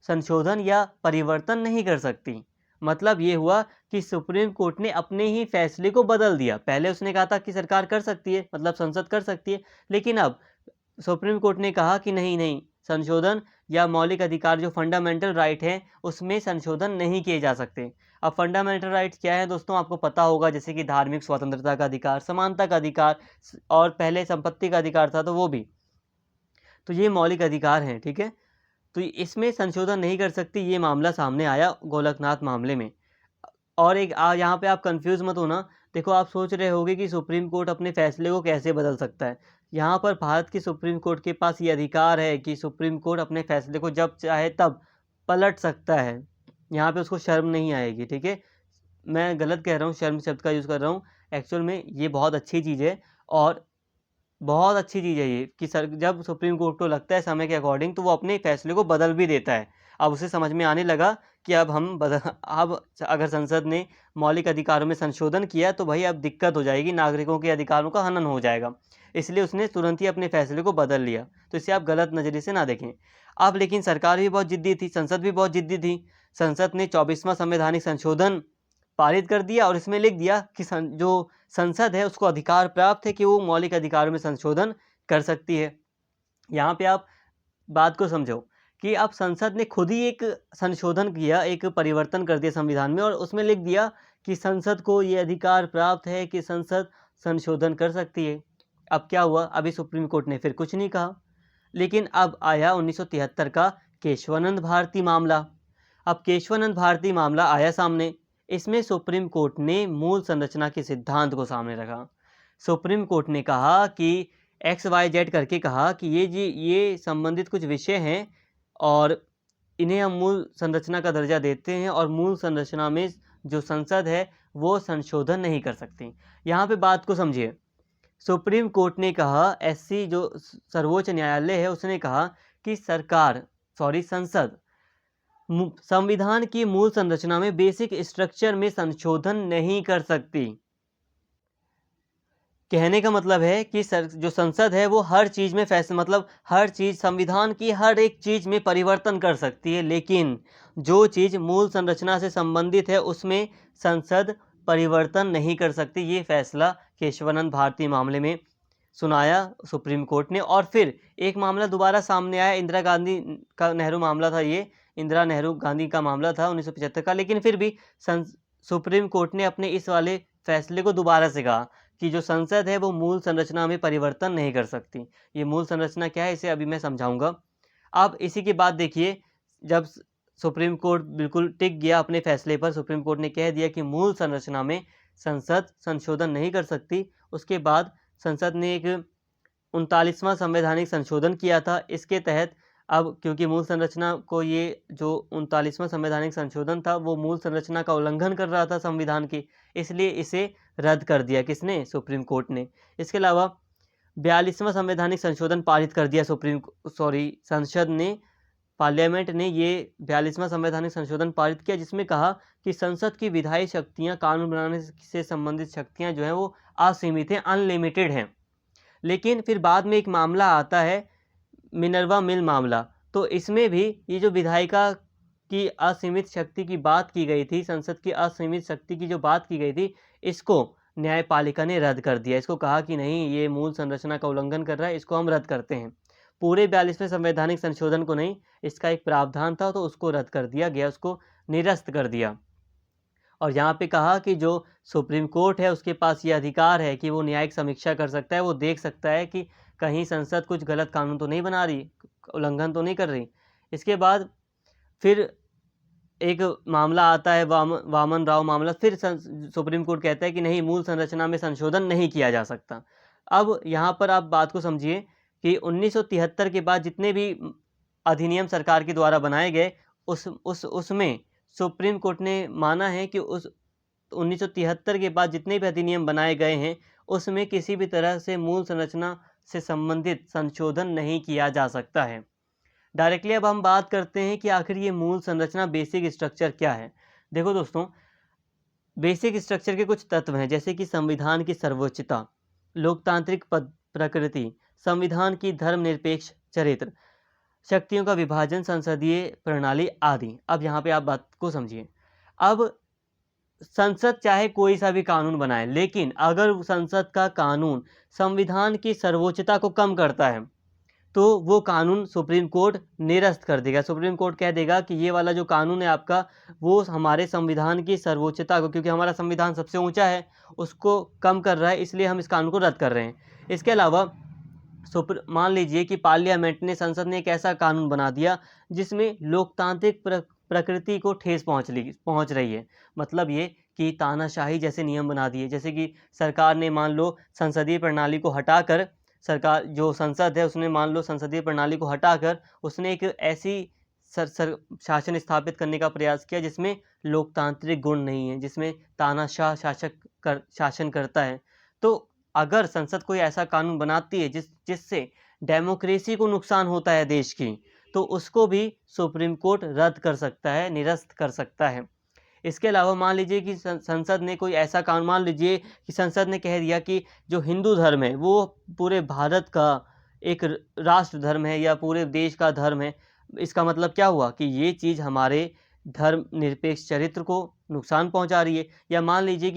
संशोधन या परिवर्तन नहीं कर सकती। मतलब ये हुआ कि सुप्रीम कोर्ट ने अपने ही फैसले को बदल दिया। पहले उसने कहा था कि सरकार कर सकती है, मतलब संसद कर सकती है, लेकिन अब सुप्रीम कोर्ट ने कहा कि नहीं नहीं, संशोधन या मौलिक अधिकार जो फंडामेंटल राइट है उसमें संशोधन नहीं किए जा सकते। अब फंडामेंटल राइट्स क्या है दोस्तों, आपको पता होगा, जैसे कि धार्मिक स्वतंत्रता का अधिकार, समानता का अधिकार, और पहले संपत्ति का अधिकार था तो वो भी, तो ये मौलिक अधिकार हैं। ठीक है, तो इसमें संशोधन नहीं कर सकती, ये मामला सामने आया गोलकनाथ मामले में। और एक यहाँ पे आप कंफ्यूज मत होना। देखो, आप सोच रहे होगे कि सुप्रीम कोर्ट अपने फैसले को कैसे बदल सकता है। यहाँ पर भारत की सुप्रीम कोर्ट के पास ये अधिकार है कि सुप्रीम कोर्ट अपने फैसले को जब चाहे तब पलट सकता है। यहाँ पे उसको शर्म नहीं आएगी, ठीक है। मैं गलत कह रहा हूँ, शर्म शब्द का यूज़ कर रहा हूँ। एक्चुअल में ये बहुत अच्छी चीज़ है, और बहुत अच्छी चीज़ है ये कि सर जब सुप्रीम कोर्ट को लगता है समय के अकॉर्डिंग, तो वो अपने फैसले को बदल भी देता है। अब उसे समझ में आने लगा कि अब अगर संसद ने मौलिक अधिकारों में संशोधन किया तो भाई अब दिक्कत हो जाएगी, नागरिकों के अधिकारों का हनन हो जाएगा। इसलिए उसने तुरंत ही अपने फैसले को बदल लिया। तो इसे आप गलत नज़रिए से ना देखें। अब लेकिन सरकार भी बहुत जिद्दी थी, संसद भी बहुत जिद्दी थी। संसद ने 24वां संवैधानिक संशोधन पारित कर दिया और इसमें लिख दिया कि जो संसद है उसको अधिकार प्राप्त है कि वो मौलिक अधिकारों में संशोधन कर सकती है। यहाँ पे आप बात को समझो कि अब संसद ने खुद ही एक संशोधन किया, एक परिवर्तन कर दिया संविधान में, और उसमें लिख दिया कि संसद को ये अधिकार प्राप्त है कि संसद संशोधन कर सकती है। अब क्या हुआ, अभी सुप्रीम कोर्ट ने फिर कुछ नहीं कहा। लेकिन अब आया 1973 का केशवानंद भारती मामला। अब केशवानंद भारती मामला आया सामने। इसमें सुप्रीम कोर्ट ने मूल संरचना के सिद्धांत को सामने रखा। सुप्रीम कोर्ट ने कहा कि XYZ करके कहा कि ये संबंधित कुछ विषय हैं और इन्हें हम मूल संरचना का दर्जा देते हैं, और मूल संरचना में जो संसद है वो संशोधन नहीं कर सकती। यहाँ पे बात को समझिए। सुप्रीम कोर्ट ने कहा, SC जो सर्वोच्च न्यायालय है उसने कहा कि संसद संविधान की मूल संरचना में बेसिक स्ट्रक्चर में संशोधन नहीं कर सकती। कहने का मतलब है कि जो संसद है वो हर चीज़ में हर चीज़, संविधान की हर एक चीज़ में परिवर्तन कर सकती है, लेकिन जो चीज़ मूल संरचना से संबंधित है उसमें संसद परिवर्तन नहीं कर सकती। ये फैसला केशवानंद भारती मामले में सुनाया सुप्रीम कोर्ट ने। और फिर एक मामला दोबारा सामने आया, इंदिरा गांधी का नेहरू मामला था, ये इंदिरा नेहरू गांधी का मामला था 1975 का। लेकिन फिर भी सुप्रीम कोर्ट ने अपने इस वाले फैसले को दोबारा से कहा कि जो संसद है वो मूल संरचना में परिवर्तन नहीं कर सकती। ये मूल संरचना क्या है इसे अभी मैं समझाऊंगा। अब इसी के बाद देखिए, जब सुप्रीम कोर्ट बिल्कुल टिक गया अपने फैसले पर, सुप्रीम कोर्ट ने कह दिया कि मूल संरचना में संसद संशोधन नहीं कर सकती। उसके बाद संसद ने एक 39वां संवैधानिक संशोधन किया था। इसके तहत अब क्योंकि मूल संरचना को, ये जो 39वां संवैधानिक संशोधन था वो मूल संरचना का उल्लंघन कर रहा था संविधान की, इसलिए इसे रद्द कर दिया। किसने? सुप्रीम कोर्ट ने। इसके अलावा 42वां संवैधानिक संशोधन पारित कर दिया संसद ने, पार्लियामेंट ने ये 42वां संवैधानिक संशोधन पारित किया, जिसमें कहा कि संसद की विधायी शक्तियां, कानून बनाने से संबंधित शक्तियां जो हैं वो असीमित हैं, अनलिमिटेड हैं। लेकिन फिर बाद में एक मामला आता है, मिनर्वा मिल मामला। तो इसमें भी ये जो विधायिका की असीमित शक्ति की बात की गई थी, संसद की असीमित शक्ति की जो बात की गई थी, इसको न्यायपालिका ने रद्द कर दिया। इसको कहा कि नहीं, ये मूल संरचना का उल्लंघन कर रहा है, इसको हम रद्द करते हैं। पूरे 42वें संवैधानिक संशोधन को नहीं, इसका एक प्रावधान था तो उसको रद्द कर दिया गया, उसको निरस्त कर दिया। और यहाँ पे कहा कि जो सुप्रीम कोर्ट है उसके पास ये अधिकार है कि वो न्यायिक समीक्षा कर सकता है, वो देख सकता है कि कहीं संसद कुछ गलत कानून तो नहीं बना रही, उल्लंघन तो नहीं कर रही। इसके बाद फिर एक मामला आता है, वामन राव मामला। फिर सुप्रीम कोर्ट कहता है कि नहीं, मूल संरचना में संशोधन नहीं किया जा सकता। अब यहाँ पर आप बात को समझिए कि 1973 के बाद जितने भी अधिनियम सरकार के द्वारा बनाए गए, उसमें सुप्रीम कोर्ट ने माना है कि उस 1973 के बाद जितने भी अधिनियम बनाए गए हैं उसमें किसी भी तरह से मूल संरचना से संबंधित संशोधन नहीं किया जा सकता है। डायरेक्टली अब हम बात करते हैं कि आखिर ये मूल संरचना, बेसिक स्ट्रक्चर क्या है। देखो दोस्तों, बेसिक स्ट्रक्चर के कुछ तत्व हैं, जैसे कि संविधान की सर्वोच्चता, लोकतांत्रिक प्रकृति, संविधान की धर्मनिरपेक्ष चरित्र, शक्तियों का विभाजन, संसदीय प्रणाली आदि। अब यहाँ पे आप बात को समझिए। अब संसद चाहे कोई सा भी कानून बनाए, लेकिन अगर संसद का कानून संविधान की सर्वोच्चता को कम करता है तो वो कानून सुप्रीम कोर्ट निरस्त कर देगा। सुप्रीम कोर्ट कह देगा कि ये वाला जो कानून है आपका, वो हमारे संविधान की सर्वोच्चता को, क्योंकि हमारा संविधान सबसे ऊंचा है, उसको कम कर रहा है, इसलिए हम इस कानून को रद्द कर रहे हैं। इसके अलावा मान लीजिए कि पार्लियामेंट ने, संसद ने एक ऐसा कानून बना दिया जिसमें लोकतांत्रिक प्रकृति को ठेस पहुंच रही है। मतलब ये कि तानाशाही जैसे नियम बना दिए, जैसे कि सरकार ने मान लो संसदीय प्रणाली को हटाकर, सरकार जो संसद है उसने मान लो संसदीय प्रणाली को हटाकर उसने एक ऐसी शासन स्थापित करने का प्रयास किया जिसमें लोकतांत्रिक गुण नहीं है, जिसमें तानाशाह शासन करता है। तो अगर संसद कोई ऐसा कानून बनाती है जिससे डेमोक्रेसी को नुकसान होता है देश की, तो उसको भी सुप्रीम कोर्ट रद्द कर सकता है, निरस्त कर सकता है। इसके अलावा मान लीजिए कि संसद ने कोई ऐसा कानून, मान लीजिए कि संसद ने कह दिया कि जो हिंदू धर्म है वो पूरे भारत का एक राष्ट्र धर्म है या पूरे देश का धर्म है। इसका मतलब क्या हुआ कि ये चीज़ हमारे धर्म निरपेक्ष चरित्र को नुकसान पहुंचा रही है। या मान लीजिए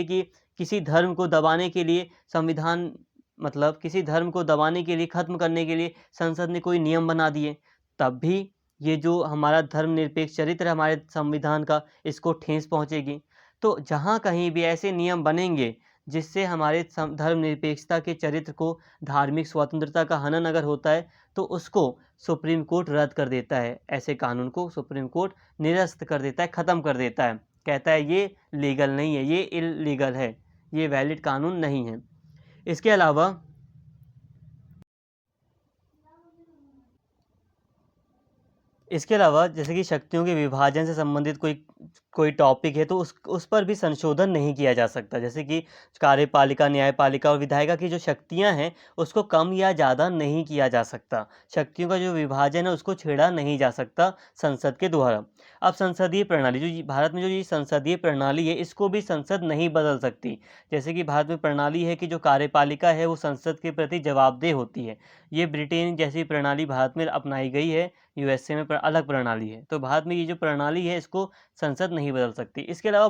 कि किसी धर्म को दबाने के लिए संविधान, मतलब किसी धर्म को दबाने के लिए, ख़त्म करने के लिए संसद ने कोई नियम बना दिए, तब भी ये जो हमारा धर्मनिरपेक्ष चरित्र है हमारे संविधान का, इसको ठेस पहुंचेगी। तो जहाँ कहीं भी ऐसे नियम बनेंगे जिससे हमारे धर्मनिरपेक्षता के चरित्र को, धार्मिक स्वतंत्रता का हनन अगर होता है, तो उसको सुप्रीम कोर्ट रद्द कर देता है। ऐसे कानून को सुप्रीम कोर्ट निरस्त कर देता है, ख़त्म कर देता है, कहता है ये लीगल नहीं है, ये इल्लीगल है, ये वैलिड कानून नहीं है। इसके अलावा जैसे कि शक्तियों के विभाजन से संबंधित कोई टॉपिक है तो उस पर भी संशोधन नहीं किया जा सकता। जैसे कि कार्यपालिका, न्यायपालिका और विधायिका की जो शक्तियां हैं उसको कम या ज़्यादा नहीं किया जा सकता। शक्तियों का जो विभाजन है उसको छेड़ा नहीं जा सकता संसद के द्वारा। अब संसदीय प्रणाली, भारत में जो ये संसदीय प्रणाली है इसको भी संसद नहीं बदल सकती। जैसे कि भारत में प्रणाली है कि जो कार्यपालिका है वो संसद के प्रति जवाबदेह होती है। ये ब्रिटेन जैसी प्रणाली भारत में अपनाई गई है, यूएसए में अलग प्रणाली है। तो भारत में ये जो प्रणाली है इसको संसद नहीं बदल सकती। इसके अलावा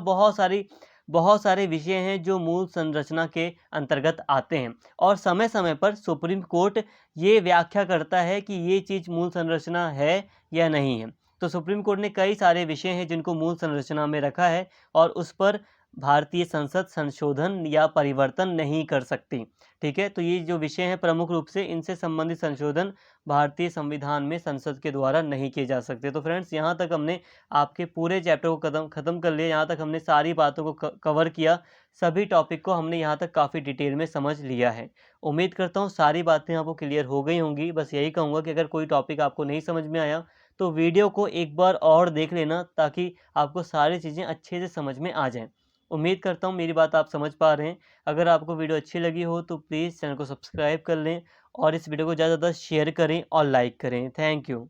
बहुत सारे विषय हैं जो मूल संरचना के अंतर्गत आते हैं और समय समय पर सुप्रीम कोर्ट ये व्याख्या करता है कि ये चीज़ मूल संरचना है या नहीं है। तो सुप्रीम कोर्ट ने कई सारे विषय हैं जिनको मूल संरचना में रखा है और उस पर भारतीय संसद संशोधन या परिवर्तन नहीं कर सकती। ठीक है, तो ये जो विषय हैं प्रमुख रूप से इनसे संबंधित संशोधन भारतीय संविधान में संसद के द्वारा नहीं किए जा सकते। तो फ्रेंड्स, यहाँ तक हमने आपके पूरे चैप्टर को ख़त्म कर लिया। यहाँ तक हमने सारी बातों को कवर किया, सभी टॉपिक को हमने यहाँ तक काफ़ी डिटेल में समझ लिया है। उम्मीद करता हूँ सारी बातें आपको क्लियर हो गई होंगी। बस यही कहूँगा कि अगर कोई टॉपिक आपको नहीं समझ में आया तो वीडियो को एक बार और देख लेना ताकि आपको सारी चीज़ें अच्छे से समझ में आ जाएँ। उम्मीद करता हूँ मेरी बात आप समझ पा रहे हैं। अगर आपको वीडियो अच्छी लगी हो तो प्लीज़ चैनल को सब्सक्राइब कर लें और इस वीडियो को ज़्यादा से ज़्यादा शेयर करें और लाइक करें। Thank you.